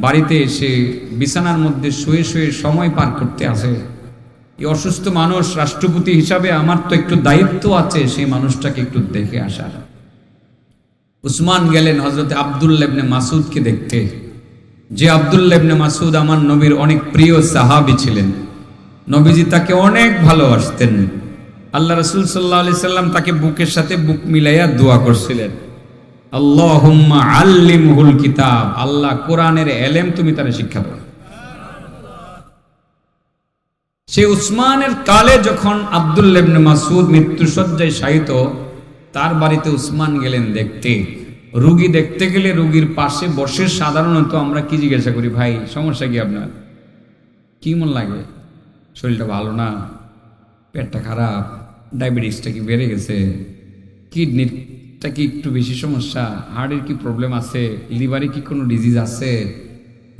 বাড়িতে এসে বিছানার মধ্যে শুয়ে শুয়ে সময় পার করতে আসে। এই অসুস্থ মানুষ, রাষ্ট্রপতি হিসাবে আমার তো একটু দায়িত্ব আছে সেই মানুষটাকে একটু দেখে আসার। উসমান গেলেন হযরত আব্দুল্লাহ ইবনে মাসউদকে দেখতে, যে আব্দুল্লাহ ইবনে মাসউদ আমার নবীর অনেক প্রিয় সাহাবী ছিলেন, নবীজি তাকে অনেক ভালোবাসতেন। আল্লাহ রাসূল সাল্লাল্লাহু আলাইহি সাল্লাম তাকে বুকের সাথে বুক মিলাইয়া দোয়া করছিলেন, আল্লাহুম্মা আল্লিমহুল কিতাব, আল্লাহ কোরআনের ইলম তুমি তারে শিক্ষা দাও। সেই উসমানের কালে যখন আব্দুল্লাহ ইবনে মাসউদ মৃত্যুশয্যায় শায়িত, তার বাড়িতে উসমান গেলেন দেখতে। রোগী দেখতে গেলে রোগীর পাশে বসে সাধারণত আমরা কি জিজ্ঞাসা করি? ভাই সমস্যা কি আপনার? কি মন লাগে? শরীরটা ভালো না? পেটটা খারাপ? ডায়াবেটিসটা কি বেড়ে গেছে? কিডনিটা কি একটু বেশি সমস্যা? হার্টের কি প্রবলেম আছে? লিভারে কি কোনো ডিজিজ আছে?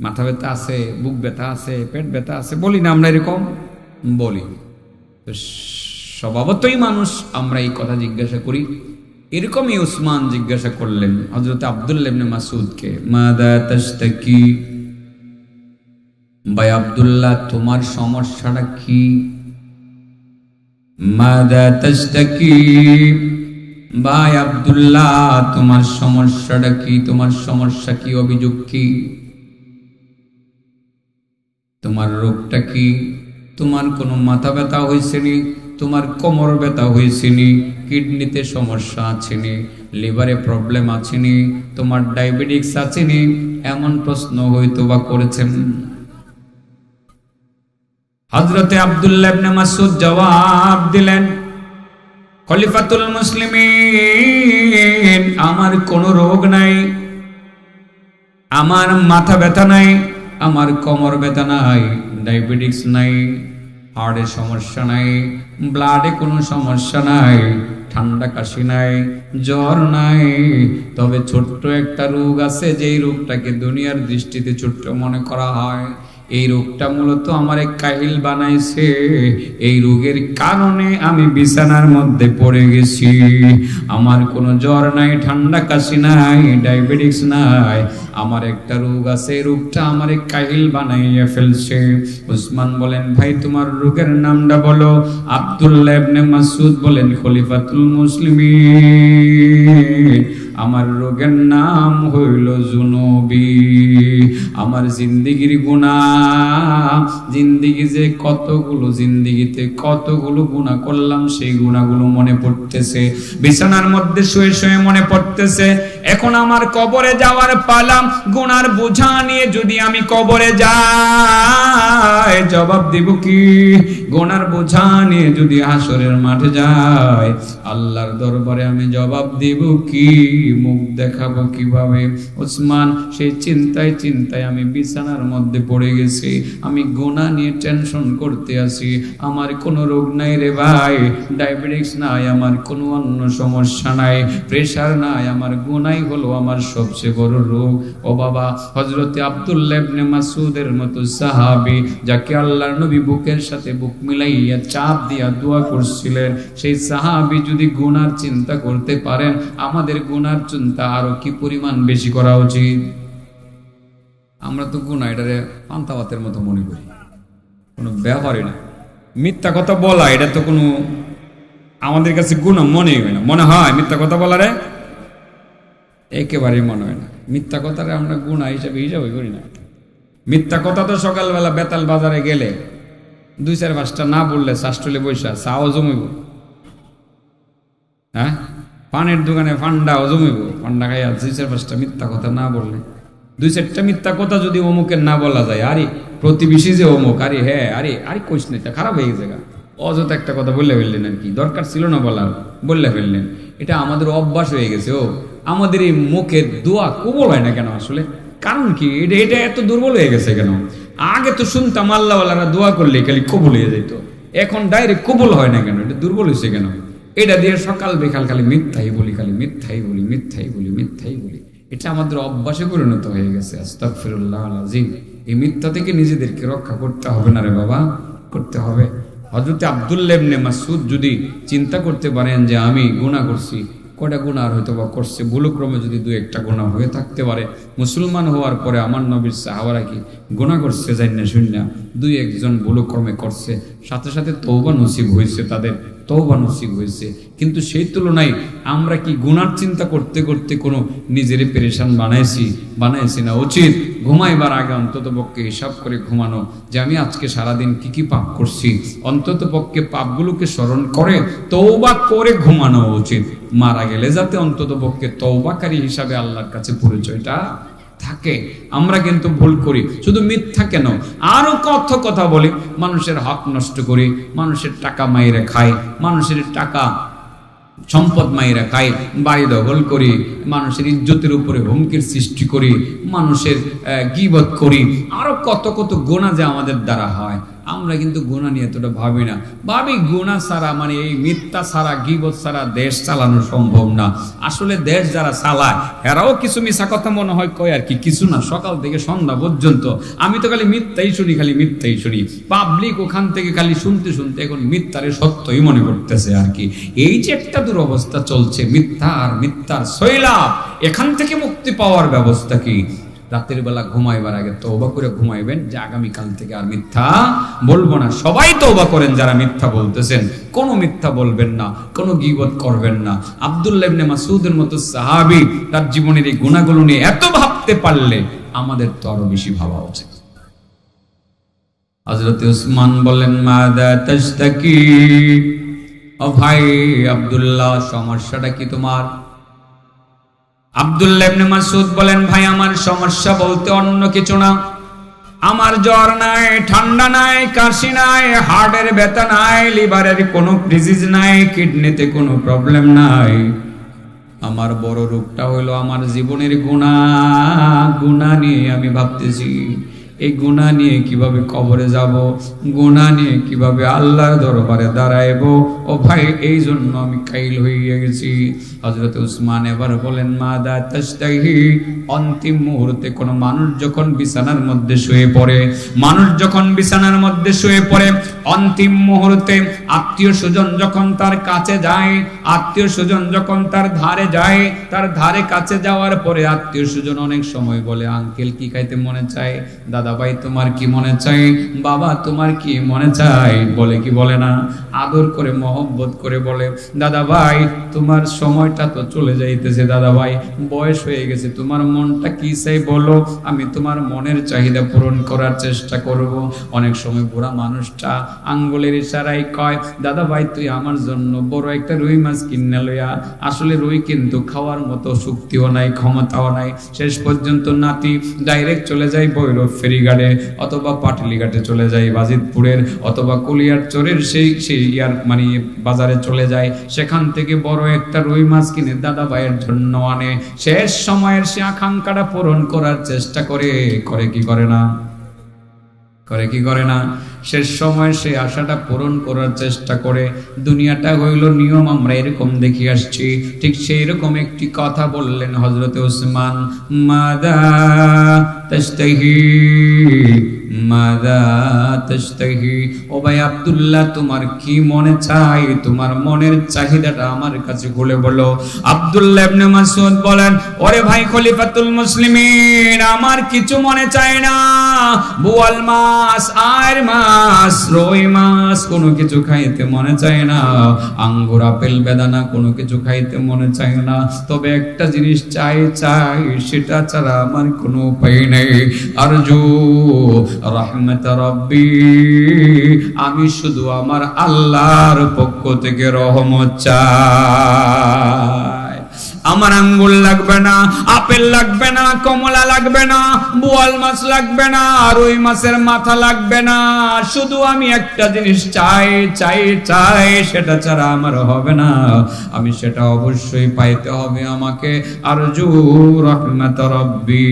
মাথা ব্যথা আছে? বুক ব্যথা আছে? পেট ব্যথা আছে? বলি না আমরা এরকম? বলি। স্বভাবতই মানুষ আমরা এই কথা জিজ্ঞাসা করি। এরকমই উসমান জিজ্ঞাসা করলেন হযরত আব্দুল্লাহ ইবনে মাসউদকে, মাদা তাশতাকি, ভাই আব্দুল্লাহ তোমার সমস্যাটা কি? মাদা তাশতাকি, ভাই আব্দুল্লাহ তোমার সমস্যাটা কি? তোমার সমস্যা কি? অভিযোগ কি? তোমার রোগটা কি? তোমার কোনো মাথা ব্যথা হয়েছে নি? তোমার কোমর ব্যথা হয়েছে নি? কিডনিতে সমস্যা আছে নি? লিভারে প্রবলেম আছে নি? তোমার ডায়াবেটিস আছে নি? এমন প্রশ্ন হয়তো বা করেছেন। হযরতে আব্দুল্লাহ ইবনে মাসউদ জবাব দিলেন, খলিফাতুল মুসলিমিন, আমার কোনো রোগ নাই, আমার মাথা ব্যথা নাই, আমার কোমর ব্যথা নাই, ডায়াবেটিস নাই, হার্টের সমস্যা নাই, ব্লাডে কোনো সমস্যা নাই, ঠান্ডা কাশি নাই, জ্বর নাই। তবে ছোট্ট একটা রোগ আছে, যেই রোগটাকে দুনিয়ার দৃষ্টিতে ছোট্ট মনে করা হয়। এই রোগটা মূলত আমার এক কাহিল বানাইছে। এই রোগের কারণে আমি বিছানার মধ্যে পড়ে গেছি। আমার কোনো জ্বর নাই, ঠান্ডা কাশি নাই, ডায়াবেটিস নাই, আমার একটা রোগ আছে, এই রোগটা আমার এক কাহিল বানাইয়া ফেলছে। উসমান বলেন, ভাই তোমার রোগের নামটা বলো। আব্দুল্লাহ ইবনে মাসউদ বলেন, খলিফাতুল মুসলিমিন, আমার রোগের নাম হইল জুনুবি, আমার জিন্দিগির গুনাহ। জিন্দিগি যে কতগুলো, জিন্দিগিতে কতগুলো গুনাহ করলাম, সেই গুনাহগুলো মনে পড়তেছে, বিছানার মধ্যে শুয়ে শুয়ে মনে পড়তেছে। এখন আমার কবরে যাওয়ার পালা, গুনার বোঝা নিয়ে যদি আমি কবরে যাই, জবাব দিব কি? গুনার বোঝা নিয়ে যদি হাসরের মাঠে যাই, আল্লাহর দরবারে আমি জবাব দিব কি? মুখ দেখাবো কিভাবে? উসমান সেই চিন্তায় চিন্তায় আমি বিছানার মধ্যে পড়ে গেছি। আমি গুনাহ নিয়ে টেনশন করতে আছি। আমার কোনো রোগ নাই রে ভাই, ডায়াবেটিস নাই, আমার কোনো অন্য সমস্যা নাই, প্রেসার নাই, আমার গুনাহই হলো আমার সবচেয়ে বড় রোগ। ও বাবা, হযরতে আব্দুল্লাহ ইবনে মাসউদের মতো সাহাবী, যাকে আল্লাহর নবী বুকের সাথে বুক মিলাইয়া চাপ দিয়া দোয়া করছিলেন, সেই সাহাবী যদি গুনার চিন্তা করতে পারেন, আমাদের গুনার চিন্তা আরো কি পরিমাণ বেশি করা উচিত। আমরা তো গুনাহ এটারে পান্তাভাতের মতো মনে করি, কোনো ব্যাপারই না। মিথ্যা কথা বলা এটা তো কোনো আমাদের কাছে গুনাহ মনেই হয় না। মনে হয় মিথ্যা কথা বলারে? একেবারেই মনে হয় না। মিথ্যা কথারে আমরা গুনাহ হিসাবে করি না। মিথ্যা কথা তো সকালবেলা বেতাল বাজারে গেলে 2-4-5টা না বললে শাস্টলে বৈশা চাও জমিব, হ্যাঁ, পানের দোকানে ফান্ডাও জমিব, ফান্ডা খাইয়া 2-4-5টা মিথ্যা কথা না বললে, 2-4টা মিথ্যা কথা যদি অমুকের না বলা যায়, আরে প্রতিবেশী যে অমুক, আরে হ্যাঁ, আরে আরে কইস না, খারাপ হয়ে গেছে, অযথা একটা কথা বললে ফেললেন, আর কি দরকার ছিল না বলার, বললে ফেললেন। এটা আমাদের অভ্যাস হয়ে গেছে। আমাদের এই মুখের দোয়া কবুল হয় না কেন আসলে? কারণ কি? এটা এত দুর্বল হয়ে গেছে কেন? আগে তো শুনতাম আল্লাহওয়ালারা দোয়া করলে খালি কবুল হয়ে যেত, এখন ডাইরেক্ট কবুল হয় না কেন? এটা দুর্বল হয়েছে কেন? এটা দিয়ে সকাল বিকাল খালি মিথ্যাই বলি, খালি মিথ্যাই বলি, মিথ্যাই বলি, মিথ্যাই বলি। এটা আমাদের অভ্যাসে পরিণত হয়ে গেছে। আস্তাগফিরুল্লাহ আল-আযীম। এই মিথ্যা থেকে নিজেদেরকে রক্ষা করতে হবে না রে বাবা, করতে হবে। হযরত আব্দুল্লাহ ইবনে মাসউদ যদি চিন্তা করতে পারেন যে আমি গুনাহ করছি, কয়টা গুনাহ হয়তো বা করছে, ভুলক্রমে যদি 2-1টা গুনাহ হয়ে থাকতে পারে। মুসলমান হওয়ার পরে আমার নবীর সাহাবারা কি গুনাহ করছে জানি না শুননা, 2-1 জন ভুলক্রমে করছে, সাথে সাথে তওবা নসিব হয়েছে, তাদের তওবা নসিব হয়েছে। কিন্তু সেই তুলনায় আমরা কি গুনার চিন্তা করতে করতে কোনো নিজের পেরেশান বানাইছি না? উচিত ঘুমাইবার আগে অন্তত পক্ষে হিসাব করে ঘুমানো, যে আমি আজকে সারাদিন কি কি পাপ করছি, অন্তত পক্ষে পাপগুলোকে স্মরণ করে তওবা করে ঘুমানো উচিত। মারা গেলে যাতে অন্তত পক্ষে তওবাকারী হিসাবে আল্লাহর কাছে পরিচয়টা থাকে। আমরা কিন্তু ভুল করি, শুধু মিথ্যা কেন, আরো কত কথা বলি, মানুষের হক নষ্ট করি, মানুষের টাকা মাইরে খাই, মানুষের টাকা সম্পদ মাইরা খাই, বাড়ি দখল করি, মানুষের ইজ্জতের উপরে হুমকির সৃষ্টি করি, মানুষের গীবত করি, আরো কত কত গুনাহ যে আমাদের দ্বারা হয়। আমরা কিন্তু গুনাহ নিয়ে এতটা ভাবি না। ভাবি গুনাহ ছাড়া, মানে এই মিথ্যা ছাড়া, গীবত ছাড়া দেশ চালানো সম্ভব না। আসলে দেশ যারা চালায় এরাও কিছু মিছা কথা মনে হয় কয়, আর কি কিছু না, সকাল থেকে সন্ধ্যা পর্যন্ত আমি তো খালি মিথ্যাই শুনি, খালি মিথ্যাই শুনি। পাবলিক ওখান থেকে খালি শুনতে শুনতে এখন মিথ্যারে সত্যই মনে করতেছে আর কি। এই যে একটা দুরবস্থা চলছে, মিথ্যার সৈলাব, এখান থেকে মুক্তি পাওয়ার ব্যবস্থা কি? রাতের বেলা ঘুমাইবার আগে তওবা করে ঘুমাইবেন যে আগামীকাল থেকে আর মিথ্যা বলবো না। সবাই তওবা করেন যারা মিথ্যা বলতেছেন, কোনো মিথ্যা বলবেন না, কোনো গীবত করবেন না। আব্দুল্লাহ ইবনে মাসউদের মতো সাহাবী তার জীবনের এই গুনাহগুলো নিয়ে এত ভাবতে পারলে আমাদের তো আরো বেশি ভাবা উচিত। হযরত উসমান বলেন মাদা তাশতাকি, ও ভাই আব্দুল্লাহ সমস্যাটা কি তোমার? আব্দুল্লাহ ইবনে মাসউদ বলেন ভাই আমার সমস্যা বলতে অন্য কিছু না, আমার জ্বর নাই, ঠান্ডা নাই, কাশি নাই, হার্টের ব্যথা নাই, লিভারের কোনো ডিজিজ নাই, কিডনিতে কোনো প্রবলেম নাই। আমার বড় রোগটা হলো আমার জীবনের গুনাহ নিয়ে আমি ভাবতেছি। এই গুনাহ নিয়ে কিভাবে কবরে যাব, গুনাহ নিয়ে কিভাবে আল্লাহর দরবারে দাঁড়াইবো। ও ভাই এই জন্য আমি কাইল হয়ে গেছি। হযরত উসমান এবার বলেন মাদা তাশতাহি, অন্তিম মুহূর্তে কোন মানুষ যখন বিছানার মধ্যে শুয়ে পড়ে, মানুষ যখন বিছানার মধ্যে শুয়ে পড়ে, অন্তিম মুহূর্তে আত্মীয় স্বজন যখন তার কাছে যায়, আত্মীয় স্বজন যখন তার ধারে যায়, তার ধারে কাছে যাওয়ার পরে আত্মীয় স্বজন অনেক সময় বলে আঙ্কেল কি খাইতে মনে চায়, দাদা ভাই তোমার কি মনে চায়, বাবা তোমার কি মনে চায়, বলে কি বলে না? আদর করে মহব্বত করে বলে দাদা ভাই তোমার সময়টা তো চলে যাইতেছে, দাদা ভাই বয়স হয়ে গেছে, তোমার মনটা কি চাই বলো, আমি তোমার মনের চাহিদা পূরণ করার চেষ্টা করব। অনেক সময় বুড়া মানুষটা আঙ্গুলের ইশারায় কয় দাদা ভাই তুই আমার জন্য বড় একটা রুই মাছ কিনে লইয়া। আসলে রুই কিন্তু খাওয়ার মতো শক্তিও নাই, ক্ষমতাও নাই। শেষ পর্যন্ত নাতি ডাইরেক্ট চলে যায় ভৈরব ফেরিঘাটে অথবা পাটলিঘাটে চলে যায় বাজিতপুরের অথবা কলিয়ার চরের সেই ইয়ার মানে বাজারে চলে যায়, সেখান থেকে বড় একটা রুই মাছ কিনে দাদা ভাইয়ের জন্য আনে। শেষ সময়ের সে আকাঙ্ক্ষাটা পূরণ করার চেষ্টা করে কি করে না? করে কি করে না? শেষ সময় সে আশাটা পূরণ করার চেষ্টা করে। দুনিয়াটা হইল নিয়ম, আমরা এরকম দেখি আসছি। ঠিক সেই রকম একটি কথা বললেন হযরতে উসমান, মাদা তাশতাহি, মাদা তাশতাহি, ও ভাই আব্দুল্লাহ তোমার কি মনে চাই, তোমার মনের চাহিদাটা আমার কাছে খুলে বলো। আব্দুল্লাহ ইবনে মাসউদ বলেন ওরে ভাই খলিফাতুল মুসলিমিন, আমার কিছু মনে চায় না। বোয়াল মাছ, আর মাছ, রুই মাছ কোনো কিছু খাইতে মনে চায় না, আঙ্গুর আপেল বেদানা কোনো কিছু খাইতে মনে চায় না। তবে একটা জিনিস চাই, সেটা ছাড়া আমার কোনো উপায় নেই। আরজু রহমত রব্বি, আমি শুধু আমার আল্লাহর পক্ষ থেকে রহমত চাই। আমার আঙ্গুল লাগবে না, আপেল লাগবে না, কমলা লাগবে না, বোয়াল মাছ লাগবে না, রুই মাছের মাথা লাগবে না। শুধু আমি একটা জিনিস চাই, সেটা ছাড়া আমার হবে না। আমি সেটা অবশ্যই পাইতে হবে আমাকে। আরজু রহমত রব্বি,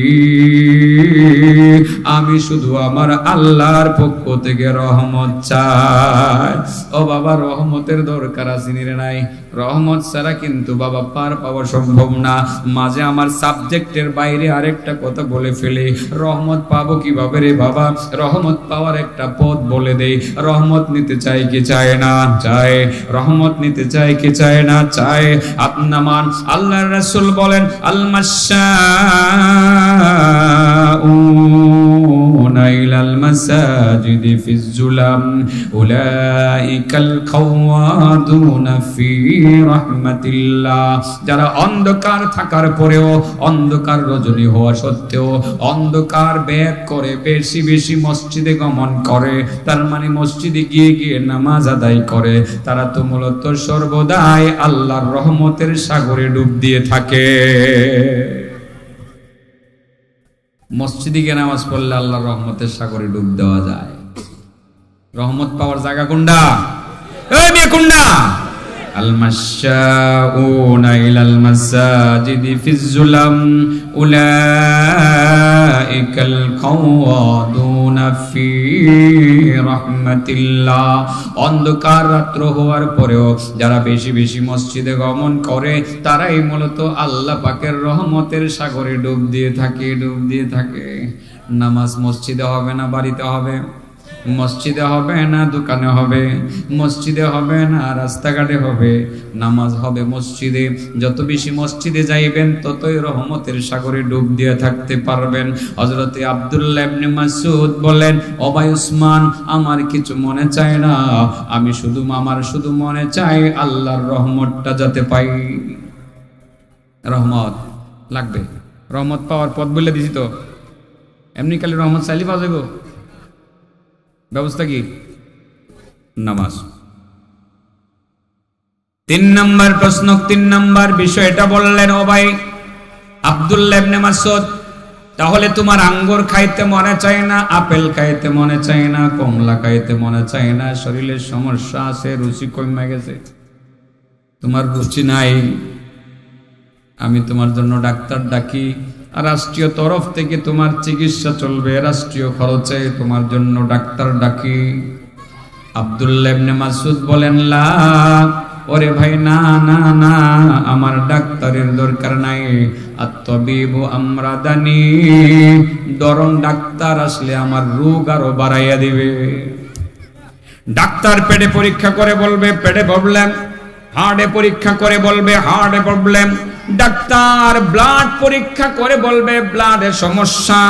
আমি শুধু আমার আল্লাহর পক্ষ থেকে রহমত চাই। ও বাবা রহমতের দরকার আছে রে নাই? রহমত ছাড়া কিন্তু বাবা পার পাওয়া সম্ভব না। মাঝে আমার সাবজেক্টের বাইরে আরেকটা কথা বলে ফেলে, রহমত পাবো কিভাবে রে বাবা? রহমত পাওয়ার একটা পথ বলে দেই। রহমত নিতে চাই কি চায় না? চায়। রহমত নিতে চাই কি চায় না? চায়। আপনার আল্লাহর রাসূল বলেন আল মাশাউনা ইলাল মাসাজিদি ফিজ জুলাম উলাইকাল খাওয়াদুনা ফি রাহমাতিল্লাহ, যারা অন্ধকার থাকার পরেও, অন্ধকার রজনী হওয়া সত্ত্বেও অন্ধকার ব্যাগ করে বেশি বেশি মসজিদে গমন করে, তার মানে মসজিদে গিয়ে গিয়ে নামাজ আদায় করে, তারা তো মূলত সর্বদাই আল্লাহর রহমতের সাগরে ডুব দিয়ে থাকে। মসজিদে গিয়ে নামাজ পড়লে আল্লাহর রহমতের সাগরে ডুব দেওয়া যায়। রহমত পাওয়ার জায়গা কোনটা? এই মেয়ে কোনটা? আল মাশাউনা ইলাল মাসাজিদি ফিজ জুলাম উলাইকাল খাওয়াদুনা ফি রাহমাতিল্লাহ, অন্ধকার রাত্র হওয়ার পরেও যারা বেশি বেশি মসজিদে গমন করে, তারাই মূলত আল্লাহ পাকের রহমতের সাগরে ডুব দিয়ে থাকে। নামাজ মসজিদে হবে না বাড়িতে হবে? মসজিদে হবে না দোকানে হবে? মসজিদে হবে না রাস্তাঘাটে হবে? নামাজ হবে মসজিদে। যত বেশি মসজিদে যাইবেন ততই রহমতের সাগরে ডুব দিয়ে থাকতে পারবেন। হযরতে আব্দুল্লাহ ইবনে মাসউদ বলেন ও ভাই উসমান, আমার কিছু মনে চায় না, আমি শুধু মনে চাই আল্লাহর রহমতটা যাতে পাই। রহমত লাগবে, রহমত পাওয়ার পথ বলে দিছি তো। এমনি কালে রহমত চাইলে পাওয়া যাবে? ব্যবস্থা কি? নামাজ। 3 নম্বর প্রশ্ন, 3 নম্বর বিষয়টা বললেন, ও ভাই আব্দুল্লাহ ইবনে মাসউদ, তাহলে তোমার আঙ্গুর খাইতে মনে চায় না, আপেল খাইতে মনে চায় না, কমলা খাইতে মনে চায় না, শরীরের সমস্যা আছে, রুচি কমে গেছে, তোমার রুচি নাই, আমি তোমার জন্য ডাক্তার ডাকি, রাষ্ট্রীয় তরফ থেকে তোমার চিকিৎসা চলবে, রাষ্ট্রীয় খরচে তোমার জন্য ডাক্তার ডাকি। আব্দুল্লাহ ইবনে মাসউদ বলেন, লা, ওরে ভাই না না না, আমার ডাক্তারের দরকার নাই। আত-তাবিবু আমরাদানি, বরং ডাক্তার আসলে আমার রোগ আরো বাড়াইয়া দিবে। ডাক্তার পেটে পরীক্ষা করে বলবে পেটে প্রবলেম, হার্টে পরীক্ষা করে বলবে হার্টে প্রবলেম, ডাক্তার ব্লাড পরীক্ষা করে বলবে ব্লাডের সমস্যা,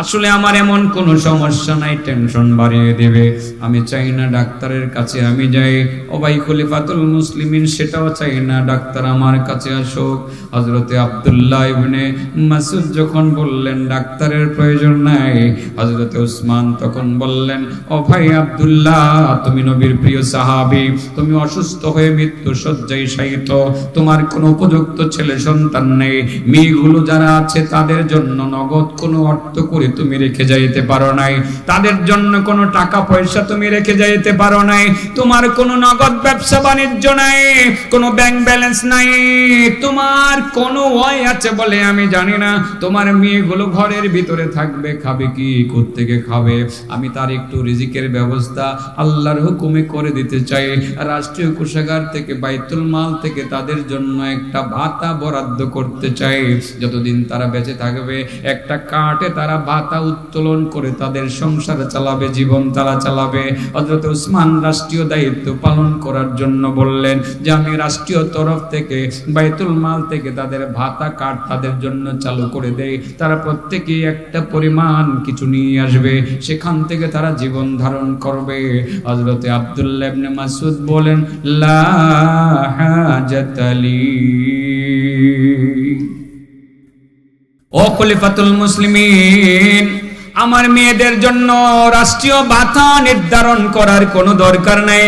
আসলে আমার এমন কোনো সমস্যা নাই, টেনশন বাড়িয়ে দেবে। আমি চাই না ডাক্তারের কাছে আমি যাই। ও ভাই খলিফাতুল মুসলিমিন সেটাও চাই না, ডাক্তার আমার কাছে আসুক। হযরতে আব্দুল্লাহ ইবনে মাসউদ যখন বললেন ডাক্তারের প্রয়োজন নাই, হযরতে উসমান তখন বললেন, ও ভাই আব্দুল্লাহ, তুমি নবীর প্রিয় সাহাবী, তুমি অসুস্থ হয়ে মৃত্যু শয্যায় শায়িত, তোমার কোনো উপযুক্ত ছেলে সন্তান নেই, মেয়েগুলো যারা আছে তাদের জন্য নগদ কোনো অর্থ করে তুমি রেখে যাইতে পারো নাই, তাদের জন্য কোনো টাকা পয়সা তুমি রেখে যাইতে পারো নাই, তোমার কোনো নগদ ব্যবসা বাণিজ্য নাই, কোনো ব্যাংক ব্যালেন্স নাই, তোমার কোনো ওয়াই আছে বলে আমি জানি না, তোমার মেয়েগুলো ঘরের ভিতরে থাকবে, খাবে কি, কোত্থেকে খাবে, আমি তার একটু রিজিকের ব্যবস্থা আল্লাহর হুকুমে করে দিতে চাই, রাষ্ট্রীয় কোষাগার থেকে বাইতুল মাল থেকে তাদের জন্য একটা ভাতা বরাদ্দ করতে চাই, যতদিন তারা বেঁচে থাকবে একটা কার্ডে তারা ভাতা উত্তোলন করে তাদের সংসার চালাবে, জীবন তারা চালাবে। হযরত উসমান রাষ্ট্রীয় দায়িত্ব পালন করার জন্য বললেন যে আমি রাষ্ট্রীয় তরফ থেকে বাইতুল মাল থেকে তাদের ভাতা কার্ড তাদের জন্য চালু করে দেই, তারা প্রত্যেকেই একটা পরিমাণ কিছু নিয়ে আসবে, সেখান থেকে তারা জীবন ধারণ করবে। হযরতে আব্দুল্লাহ ইবনে মাসউদ বলেন, লা হাজাতালি। ও খলিফাতুল মুসলিমিন, আমার মেয়েদের জন্য রাষ্ট্রীয় ভাতা নির্ধারণ করার কোনো দরকার নাই।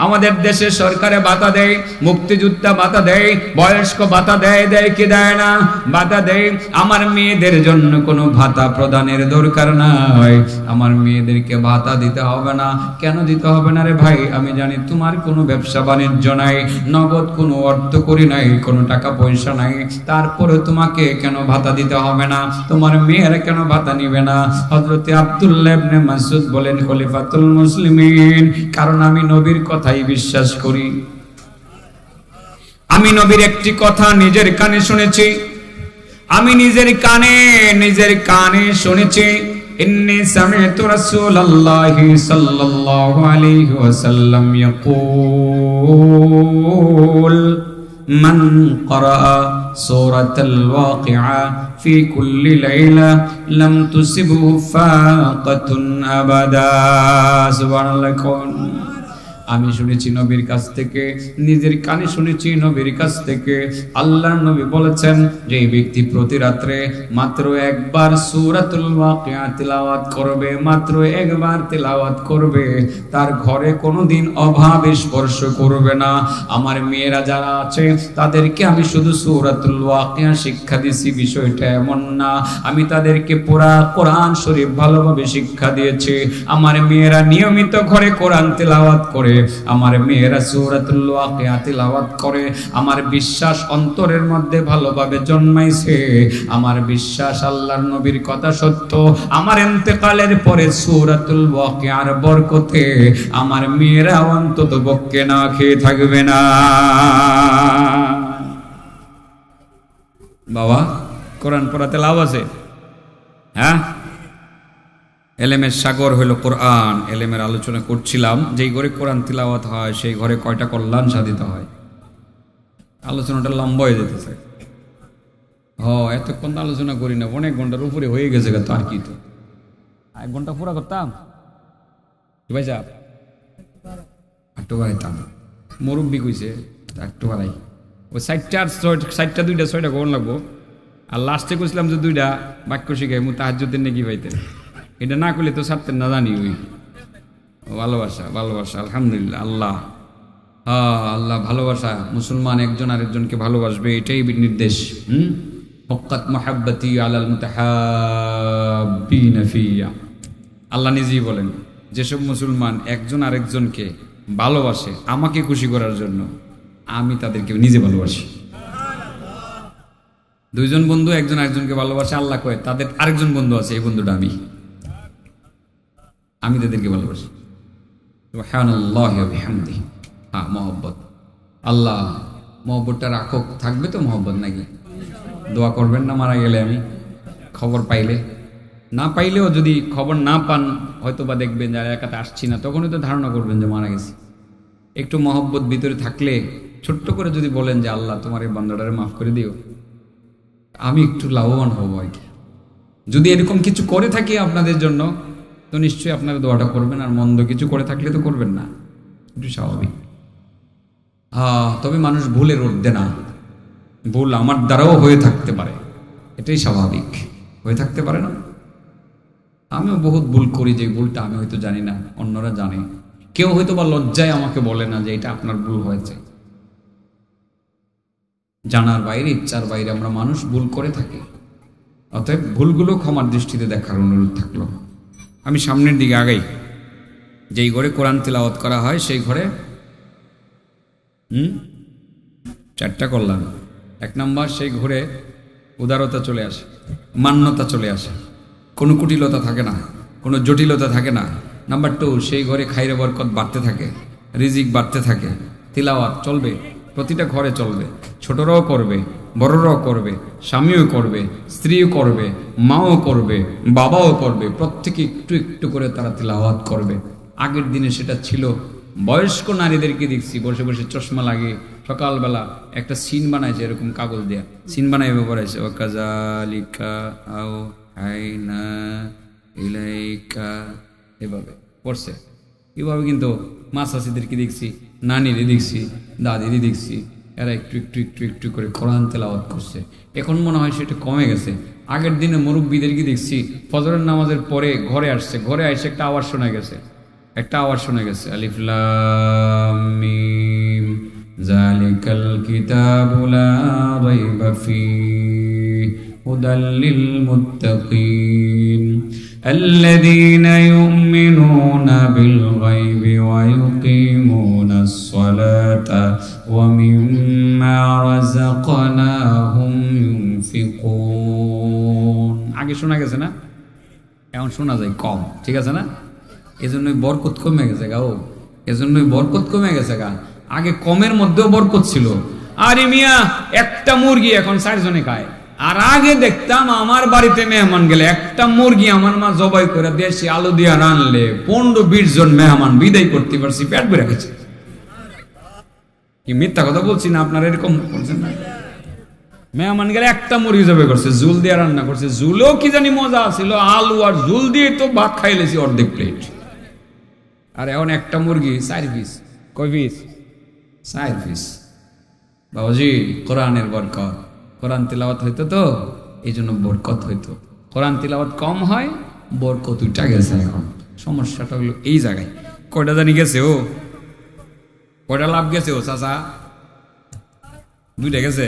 আমাদের দেশে সরকারে ভাতা দেয়, মুক্তিযোদ্ধা ভাতা দেয়, বয়স্ক ভাতা দেয়, দেয় কি দেয় না? ভাতা দেয়। আমার মেয়েদের জন্য কোনো ভাতা প্রদানের দরকার নাই, আমার মেয়েদেরকে ভাতা দিতে হবে না। কেন দিতে হবে না রে ভাই? আমি জানি তোমার কোনো ব্যবসা বাণিজ্য নাই, নগদ কোনো অর্থ করি নাই, কোনো টাকা পয়সা নাই, তারপরে তোমাকে কেন ভাতা দিতে হবে না? তোমার মেয়েরা কেন ভাতা নিবে না? হযরতে আব্দুল্লাহ ইবনে মাসউদ বলেন, খলিফাতুল মুসলিমিন, কারণ আমি নবীর কথাই বিশ্বাস করি। আমি নবীর একটি কথা নিজের কানে শুনেছি, আমি নিজের কানে শুনেছি। ইন্নী সামি'তু রাসূলুল্লাহি সাল্লাল্লাহু আলাইহি ওয়াসাল্লাম ইয়াকুল মান ক্বারাআ সূরাতাল ওয়াকিআ ফি কুল্লি লাইলা লাম তুসিবহু ফাকাতুন আবাদা। সুবহানাল্লাহ। আমি শুনেছি নবীর কাছ থেকে, নিজের কানে শুনেছি নবীর কাছ থেকে, আল্লাহর নবী বলেছেন যে এই ব্যক্তি প্রতি রাত্রে মাত্র একবার সূরাতুল ওয়াকিয়া তিলাওয়াত করবে, মাত্র একবার তিলাওয়াত করবে, তার ঘরে কোনোদিন অভাব স্পর্শ করবে না। আমার মেয়েরা যারা আছে তাদেরকে আমি শুধু সূরাতুল ওয়াকিয়া শিক্ষা দিছি, বিষয়টা এমন না। আমি তাদেরকে পুরা কোরআন শরীফ ভালোভাবে শিক্ষা দিয়েছি। আমার মেয়েরা নিয়মিত ঘরে কোরআন তিলাওয়াত করে, আমার মেয়েরা সূরাতুল ওয়াকিয়া তিলাওয়াত করে। আমার বিশ্বাস অন্তরের মধ্যে ভালোভাবে জন্মাইছে, আমার বিশ্বাস আল্লাহর নবীর কথা সত্য। আমার ইন্তেকালের পরে সূরাতুল ওয়াকিয়ার বরকতে আমার মেয়েরা অন্তত পক্ষে না খেয়ে থাকবে না। বাবা, কোরআন পড়াতে লাভ আছে? হ্যাঁ, এলেমের সাগর হইল কোরআন। এলেমের আলোচনা করছিলাম, যেই ঘরে কোরআন তিলাওয়াত হয় সেই ঘরে কয়টা কল্যাণ সাধিত হয়। আলোচনাটা লম্বা হয়ে যেতেছে। এতক্ষণ তো আলোচনা করি না, অনেক ঘন্টার উপরে হয়ে গেছে। তো আর কি, তো 1 ঘন্টা পুরা করতাম ভাই সাহেব, একটু বাড়াইতাম। মুরব্বী কইছে একটু বাড়াই, ওই 60টা 2টা 6টা কোন লাগবো। আর লাস্টে কইছিলাম যে 2টা বাক্য শিখাই তাহাজ্জুদের নাকি পাইতেন, এটা না করলে তো ছাড়তেন না, জানি। ওই ভালোবাসা ভালোবাসা, আলহামদুলিল্লাহ। আল্লাহ আল্লাহ ভালোবাসা, মুসলমান একজন আরেকজনকে ভালোবাসবে, এটাই নির্দেশ। হক্কাত মাহাব্বতি আলাল মুতাহাব্বিনা ফিয়া, আল্লাহ নিজেই বলেন যেসব মুসলমান একজন আরেকজনকে ভালোবাসে আমাকে খুশি করার জন্য, আমি তাদেরকে নিজে ভালোবাসি। দুইজন বন্ধু একজন আরেকজনকে ভালোবাসে, আল্লাহ কয় তাদের আরেকজন বন্ধু আছে, এই বন্ধুটা আমি তাদেরকে ভালোবাসি। সুবহানাল্লাহি ওয়া বিহামদিহি। মহব্বত, আল্লাহ মহব্বতটা রাখো, থাকবে তো মহব্বত নাকি? দোয়া করবেন না মারা গেলে, আমি খবর পাইলে, না পাইলেও যদি খবর না পান হয়তো বা দেখবেন যে এলাকাতে আসছি না, তখনই তো ধারণা করবেন যে মারা গেছি। একটু মহব্বত ভিতরে থাকলে ছোট্ট করে যদি বলেন যে আল্লাহ তোমার এই বান্দাটারে মাফ করে দিও, আমি একটু লাভবান হব আর কি। যদি এরকম কিছু করে থাকি আপনাদের জন্য, তো নিশ্চয়ই আপনারা দোয়াটা করবেন, আর মন্দ কিছু করে থাকলে তো করবেন না, একটু স্বাভাবিক। তবে মানুষ ভুলের ঊর্ধ্বে না, ভুল আমার দ্বারাও হয়ে থাকতে পারে, এটাই স্বাভাবিক, হয়ে থাকতে পারে না। আমিও বহুত ভুল করি, যে ভুলটা আমি হয়তো জানি না, অন্যরা জানে। কেউ হয়তো বা লজ্জায় আমাকে বলে না যে এটা আপনার ভুল হয়েছে। জানার বাইরে, ইচ্ছার বাইরে আমরা মানুষ ভুল করে থাকি। অতএব ভুলগুলো ক্ষমার দৃষ্টিতে দেখার অনুরোধ থাকলো। আমি সামনের দিকে আগাই। যেই ঘরে কোরআন তিলাওয়াত করা হয় সেই ঘরে চারটা করলাম। 1 নম্বর, সেই ঘরে উদারতা চলে আসে, মান্যতা চলে আসে, কোনো কুটিলতা থাকে না, কোনো জটিলতা থাকে না। নাম্বার 2, সেই ঘরে খাইরে বরকত বাড়তে থাকে, রিজিক বাড়তে থাকে। তিলাওয়াত চলবে, প্রতিটা ঘরে চলবে, ছোটরাও করবে, বড়রাও করবে, স্বামীও করবে, স্ত্রীও করবে, মাও করবে, বাবাও করবে, প্রত্যেকে একটু একটু করে তারা তিলাওয়াত করবে। আগের দিনে সেটা ছিল, বয়স্ক নারীদেরকে দেখছি বসে বসে চশমা লাগিয়ে সকালবেলা একটা সিন বানাইছে, এরকম কাগজ দেয়া সিন বানাই পড়াইছে, ও কাযালিকা আওহাইনা ইলাইকা, এভাবে পড়ছে। এভাবে কিন্তু মা চাচিদেরকে দেখছি, নানিরে দেখছি, দাদিরে দেখছি, এরা একটু একটু একটু একটু করে কোরআন তেলাওয়াত করছে। এখন মনে হয় সেটা কমে গেছে। আগের দিনে মুরব্বীদেরকে দেখছি ফজরের নামাজের পরে ঘরে আসছে, ঘরে এসে একটা আওয়াজ শোনা গেছে, আলিফ লাম মিম যালিকাল কিতাবু লা রাইবা ফীহি হুদাল লিল মুত্তাকিন আল্লাযীনা ইউমিনুনা বিল গায়বি ওয়া ইউকিমুনাস সালাতা ওয়া মিম্মা রাযাকনাহুম ইউনফিকুন। আগে শোনা গেছে না, এখন শোনা যায় কম, ঠিক আছে না? এজন্যই বরকত কমে গেছে গা, এজন্যই বরকত কমে গেছে গা। আগে কমের মধ্যেও বরকত ছিল। আরে মিয়া, একটা মুরগি এখন 4 জনে খায়। আর আগে দেখতাম আমার বাড়িতে মেহমান গেলে একটা মুরগি আমার মা জবাই করে দেশি আলু দিয়া রানলে 15-20 জন মেহমান বিদায় করতে পারছি, পেট ভরে গেছে। কি মিথ্যা কথা বলছি না? আপনারা এরকম বলছেন না? মেহমান গেলে একটা মুরগি জবাই করছে, জুল দিয়ে রান্না করছে, জুলও কি জানি মজা ছিল, আলু আর জুল দিয়ে তো ভাত খাইলেছি অর্ধেক প্লেট। আর এখন একটা মুরগি 4 পিস। কয় পিস? 4 পিস। বাবাজি, কোরআনের বরকত, কোরআন তিলাওয়াত হইতো তো এই জন্য বরকত হইতো। কোরআন তিলাওয়াত কম হয়, বরকত উঠা গেছে। এখন সমস্যাটা হলো এই জায়গায়। কয়টা জানি গেছে ও, কয়টা লাভ গেছে ও চাচা? 2টা গেছে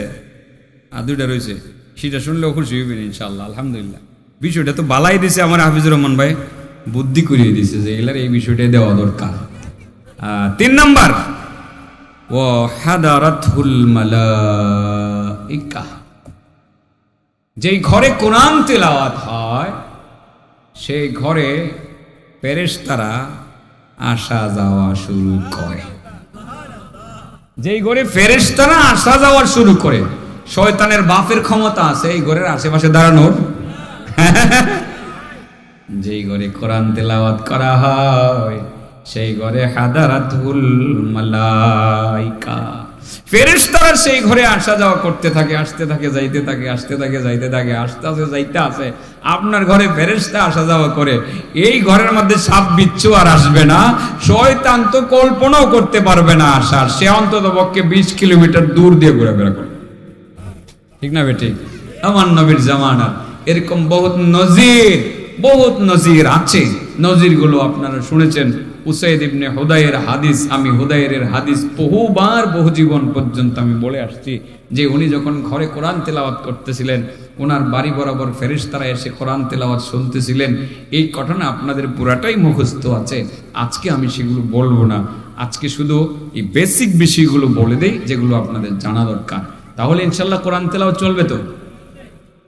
আর 2টা রয়েছে। সেটা শুনলেও খুশি হইবেন ইনশাআল্লাহ। আলহামদুলিল্লাহ, বিষয়টা তো বালাই দিছে আমার হাফিজুর রহমান ভাই, বুদ্ধি করিয়ে দিছে যে এগুলার এই বিষয়টাই দেওয়া দরকার। 3 নম্বর, ওয়া হাদারাতুল মালাইকা। যেই ঘরে কোরআন তেলাওয়াত হয় সেই ঘরে ফেরেশতারা আসা যাওয়া শুরু করে। যেই ঘরে ফেরেশতারা আসা যাওয়া শুরু করে, শয়তানের বাপের ক্ষমতা আছে এই ঘরের আশেপাশে দাঁড়ানোর? যেই ঘরে কোরআন তেলাওয়াত করা হয় সেই ঘরে হাদারাতুল মালাইকা, ফেরেশতারা সেই ঘরে আসা যাওয়া করতে থাকে, আসতে থাকে, যাইতে থাকে, আসতে থাকে, যাইতে থাকে, আসতে আসে, যাইতে আসে। আপনার ঘরে ফেরেশতা আসা যাওয়া করে, এই ঘরের মধ্যে সাপ বিচ্ছু আর আসবে না, শয়তান তো কল্পনাও করতে পারবে না আসার। সে অন্তত পক্ষে 20 কিলোমিটার দূর দিয়ে ঘোরাফেরা করে, ঠিক না বেটি? আমার নবীর জামানা এরকম বহুত নজির আছে। নজিরগুলো আপনারা শুনেছেন, উসাইদ ইবনে হুদাইর হাদিস, আমি হুদাইরের হাদিস বহুবার বহু জীবন পর্যন্ত আমি বলে আসছি যে উনি যখন ঘরে কোরআন তেলাওয়াত করতেছিলেন, ওনার বাড়ি বরাবর ফেরেশতারা এসে কোরআন তেলাওয়াত শুনতেছিলেন। এই ঘটনা আপনাদের পুরাটাই মুখস্থ আছে। আজকে আমি সেগুলো বলবো না, আজকে শুধু এই বেসিক বিষয়গুলো বলে দেই যেগুলো আপনাদের জানা দরকার। তাহলে ইনশাল্লাহ কোরআন তেলাওয়াত চলবে তো।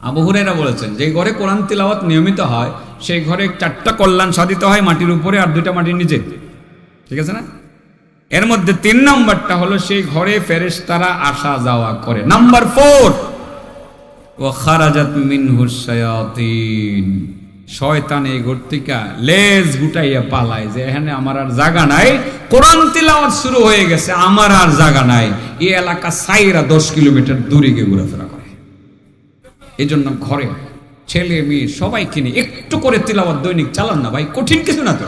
আবু হুরায়রা বলেছেন যে ঘরে কোরআন তেলাওয়াত নিয়মিত হয় সেই ঘরে 4টা কল্যাণ সাধিত হয়, মাটির উপরে আর 2টা মাটির নিচে। ঠিক আছে না? এর মধ্যে 3 নম্বরটা হলো সেই ঘরে ফেরেশতারা আসা যাওয়া করে। নাম্বার 4, ওয়া খারাজাত মিনহু শায়াতিন, শয়তান এই ঘর থেকে লেজ গুটাইয়া পালায় যে এখানে আমার আর জায়গা নাই, কোরআন তিলাওয়াত শুরু হয়ে গেছে, আমার আর জায়গা নাই। এই এলাকা সাইরা 10 কিলোমিটার দূরে গিয়ে ঘোরাফেরা করে। এই জন্য ঘরে ছেলে মেয়ে সবাইকে নিয়ে একটু করে তিলাওয়াত দৈনিক চালান না ভাই, কঠিন কিছু না তো,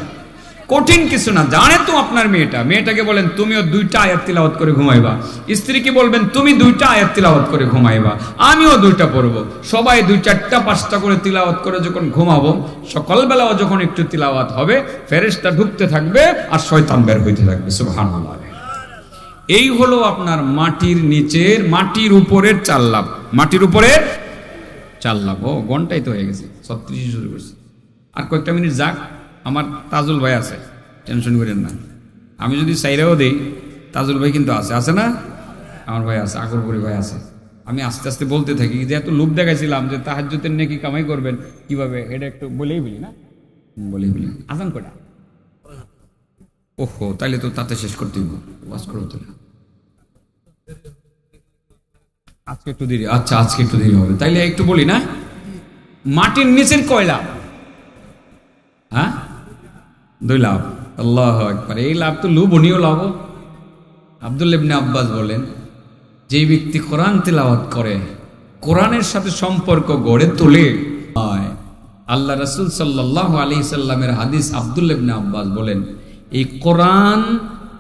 কঠিন কিছু না। জানে তো আপনার মেয়েটাকে বলেন তুমিও 2টা আয়াত তিলাওয়াত করে ঘুমাইবা, স্ত্রীকে বলবেন তুমি 2টা আয়াত তিলাওয়াত করে ঘুমাইবা, আমিও 2টা পড়বো, সবাই 2, 4টা, 5টা করে তিলাওয়াত করে যখন ঘুমাবো, সকালবেলাও যখন একটু তিলাওয়াত হবে ফেরেশতা ঢুকতে থাকবে আর শয়তান বের হইতে থাকবে। সুবহানাল্লাহ। এই হলো আপনার মাটির নিচের, মাটির উপরের 4 লাভ, মাটির উপরের 4 লাভ। ও ঘন্টাই তো হয়ে গেছে, 36 শুরু করছে, আর কয়েকটা মিনিট যাক। আমার তাজুল ভাই আছে, টেনশন করেন না। আমি যদি চাইরাও দেই, তাজুল ভাই কিন্তু আছে না, আমার ভাই আছে, আকবরপুরি ভাই আছে। আমি আস্তে আস্তে বলতে থাকি যে এত লোভ দেখাইছিলাম যে তাহাজ্জুদের নেকি কামাই করবেন কিভাবে, এটা একটু বলেই বলি না, বলেই বলি। আজান কটা? ওহো, তাইলে তো তাতে শেষ করতে হইব, ওয়াজ করো তো না। আজকে একটু দেরি, আচ্ছা আজকে একটু দেরি হবে, তাইলে একটু বলি না। মাটির নিচের কয়লা? হ্যাঁ, 2 লাভ। আল্লাহু আকবার। এই লাভ তো লোভনীয় লাভ। আব্দুল্লাহ ইবনে আব্বাস বলেন, যে ব্যক্তি কোরআন তিলাওয়াত করে, কোরআনের সাথে সম্পর্ক গড়ে তোলে, আল্লাহ রাসূল সাল্লাল্লাহু আলাইহি সাল্লামের হাদিস, আব্দুল্লাহ ইবনে আব্বাস বলেন, এই কোরআন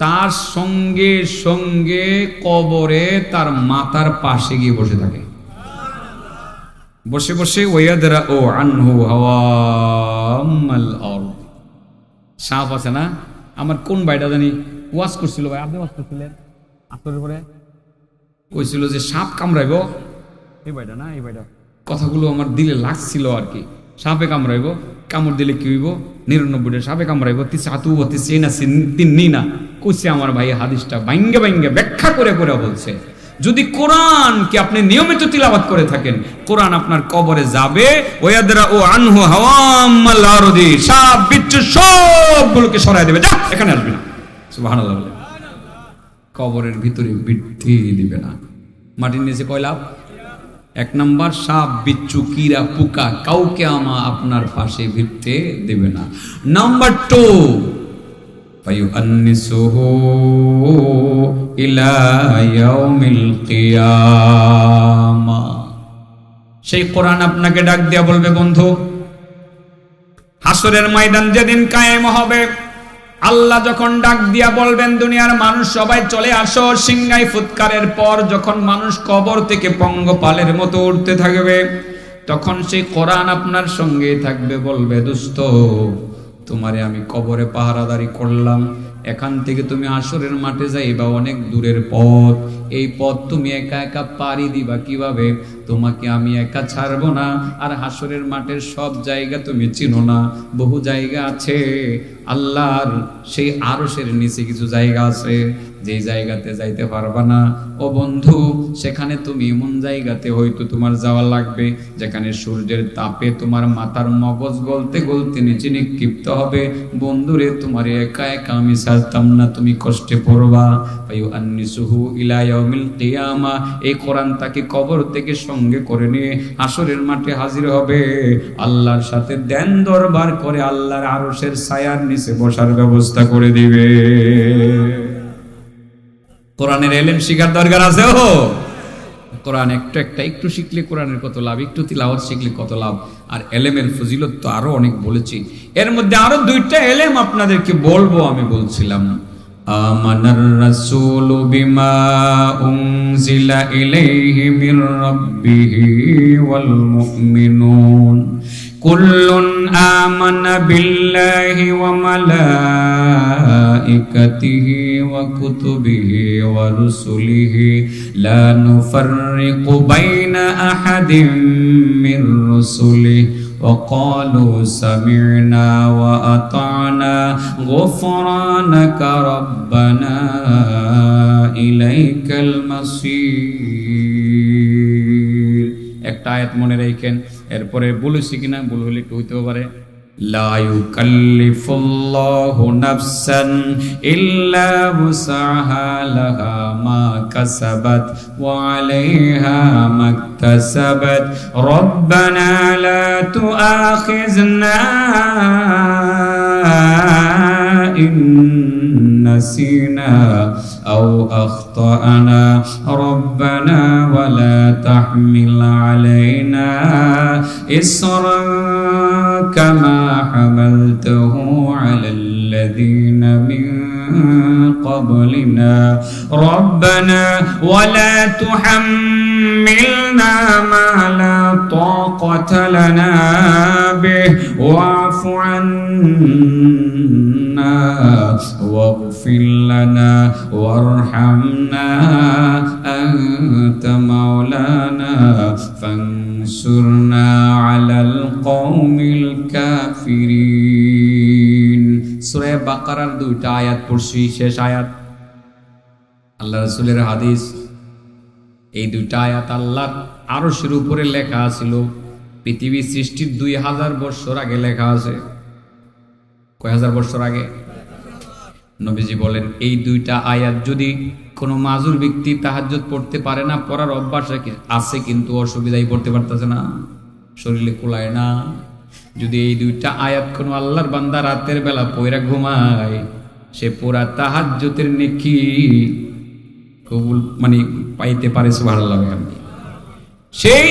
তার সঙ্গে সঙ্গে কবরে তার মাথার পাশে গিয়ে বসে থাকে, বসে বসে ওয়ায়াদরা ও আনহু হাওয়ামাল আরদ। সাপ আছে না, আমার কোন ভাইটা জানি ওয়াজ করছিল, ভাই আপনি ওয়াজ করছিলেন আসরের পরে, কইছিল যে সাপ কামড়াইবো, এই ভাইটা না, এই ভাইটা কথাগুলো আমার দিলে লাগছিল আর কি। সাপে কামড়াইবো, কামড় দিলে কি হইব? 99টা সাপে কামড়াইবো, 99 কইছে আমার ভাই। হাদিসটা ভাঙ্গে ভাঙ্গে ব্যাখ্যা করে করে বলছে, যদি কোরআনকে আপনি নিয়মিত তিলাওয়াত করে থাকেন, কোরআন আপনার কবরে যাবে, ওয়ায়াদরা ও আনহু হাওয়ামাল আরদি, সাপ বিচ্ছু সবগুলোকে সরায় দেবে, যা এখানে আসবে না। সুবহানাল্লাহ। কবরের ভিতরে বৃদ্ধি দিবে না। মাটির নিচে কয় লাভ? 1 নাম্বার, সাপ বিচ্ছু কীরা পোকা কাউকে আপনার পাশে ভিড়তে দেবে না। নাম্বার 2, ফায়ুআন্নিসুহু ইলা ইয়াউমিল কিয়ামা, সেই কোরআন আপনাকে ডাক দিয়া বলবে, বন্ধু হাসরের ময়দান যেদিন কায়েম হবে, আল্লাহ যখন ডাক দিয়া বলবেন দুনিয়ার মানুষ সবাই চলে আসো, সিংহাই ফুৎকারের পর যখন মানুষ কবর থেকে পঙ্গপালের মতো উঠতে থাকবে, তখন সেই কোরআন আপনার সঙ্গে থাকবে, বলবে, দোস্ত তোমারে আমি কবরে পাহারাদারি করলাম, এখান থেকে তুমি আসরের মাঠে যাইবা অনেক দূরের পথ, এই পথ তুমি একা একা পাড়ি দিবা কিভাবে? তোমাকে আমি একা ছাড়বো না। আর হাসরের মাঠের সব জায়গা তুমি চিনো না, বহু জায়গা আছে, আল্লাহর সেই আরশের নিচে কিছু জায়গা আছে যে জায়গাতে যাইতে পারবা না। ও বন্ধু, সেখানে তুমি এমন জায়গাতে হয়তো তোমার যাওয়া লাগবে যেখানে সূর্যের তাপে তোমার মাথার মগজ গলতে গলতে নিচে নিক্ষিপ্ত হবে। বন্ধুরে, তোমার একা একা আমি ছাড়তাম না, তুমি কষ্টে পড়বা। ফায়ুআন্নিসুহু ইলা ইয়াউমিল কিয়ামা, এই কোরআন তাকে কবর থেকে সঙ্গে করে নিয়ে হাসরের মাঠে হাজির হবে, আল্লাহর সাথে দেন দরবার করে আল্লাহর আরশের ছায়ার নিচে বসার ব্যবস্থা করে দিবে। কোরআনের ইলম শিখার দরকার আছে। ও কোরআন একটু শিখলে কোরআনের কত লাভ, একটু তিলাওয়াত শিখলে কত লাভ। আর ইলমের ফজিলত তো আরো অনেক বলেছি, এর মধ্যে আরো 2টা ইলম আপনাদেরকে বলবো। আমি বলছিলাম আমানার রাসূলু বিমা উনজিলা ইলাইহি মির রাব্বিহি ওয়াল মুমিনুন, কুল্লুন আমানা বিল্লাহি ওয়া মালাইকাতিহি ওয়া কুতুবিহি ওয়া রুসুলিহি লা নুফাররিকু বাইনা আহাদিম মির রুসুলিহি وقالوا سمعنا وأطعنا غفرانك ربنا إليك المصير। একটা আয়াত মনে রাখেন, এরপরে বলেছি কিনা ভুল হলে একটু হইতেও পারে। লা ইউকাল্লিফুল্লাহু নাফসান ইল্লা ওয়াসআহা লাহা মা কাসাবাত ওয়া আলাইহা মাকতাসাবাত রব্বানা লা তুআখিযনা ইন নাসিনা আও আখতানা রব্বানা ওয়া লা তাহমিল আলাইনা ইসরান কামা حملته على الذين من قبلنا ربنا ولا تحملنا ما لا طاقة لنا به واعف عنا واغفر لنا وارحمنا أنت مولانا فانصرنا على القوم الكافرين। সূরা বাকারার দুইটা আয়াত পড়ছি, শেষ আয়াত আল্লাহ রাসূলের হাদিস। এই দুইটা আয়াত আল্লাহর আরশের উপরে লেখা ছিল, পৃথিবী সৃষ্টির 2000 বছর আগে লেখা আছে। কয় হাজার বছর আগে? নবীজি বলেন এই দুইটা আয়াত যদি কোনো মাজুর ব্যক্তি তাহাজ্জুদ পড়তে পারে না, পড়ার অভ্যাস আছে কিন্তু অসুবিধায় পড়তে পারতেছে না, শরীরে কুলায় না, যদি এই দুইটা আয়াত কোনো আল্লাহর বান্দা রাতের বেলা পয়রা ঘুমায়, সে পুরা তাহাজ্জুদের নেকি কবুল পাইতে পারে। সুবহানাল্লাহ। সেই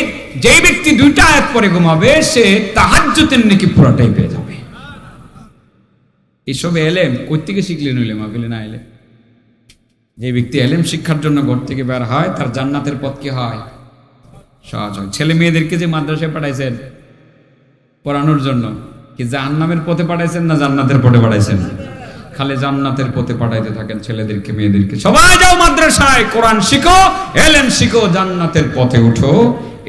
যেই ব্যক্তি দুইটা আয়াত পড়ে ঘুমাবে সে তাহাজ্জুদের নেকি পুরাটাই পেয়ে যাবে। এইসব এলেম কই থেকে শিখলেন? হইলে মাহফিলে না এলে যে ব্যক্তি এলেম শিক্ষার জন্য ঘর থেকে বের হয় তার জান্নাতের পথ কি হয়? সহজ হয়। ছেলে মেয়েদেরকে যে মাদ্রাসায় পাঠাইছেন পড়ানোর জন্য, কি জাহান্নামের পথে পাঠাইছেন না জান্নাতের পথে পাঠাইছেন? খালি জান্নাতের পথে পাঠাইতে থাকেন ছেলেদেরকে মেয়েদেরকে। সবাই যাও মাদ্রাসায়, কোরআন শিখো, এলেম শিখো, জান্নাতের পথে উঠো।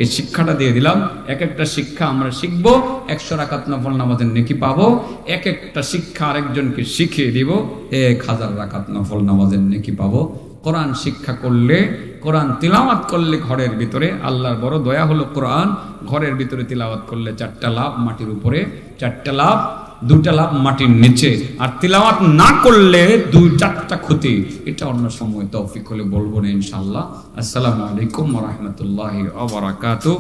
এই শিক্ষাটা দিয়ে দিলাম। এক একটা শিক্ষা আমরা শিখবো, 100 রাকাত নফল নামাজের নেকি পাবো। এক একটা শিক্ষা আরেকজনকে শিখিয়ে দিব, 1000 রাকাত নফল নামাজের নেকি পাবো। কোরআন শিক্ষা করলে, কোরআন তিলাওয়াত করলে ঘরের ভিতরে, আল্লাহর বড় দয়া হলো কোরআন ঘরের ভিতরে তিলাওয়াত করলে 4টা লাভ মাটির উপরে, 4টা লাভ, 2টা লাভ মাটির নিচে। আর তিলাওয়াত না করলে 2-4টা ক্ষতি। এটা অন্য সময় তৌফিক হলে বলবো না ইনশাআল্লাহ। আসসালামু আলাইকুম ওয়া রাহমাতুল্লাহি ওয়া বারাকাতুহু।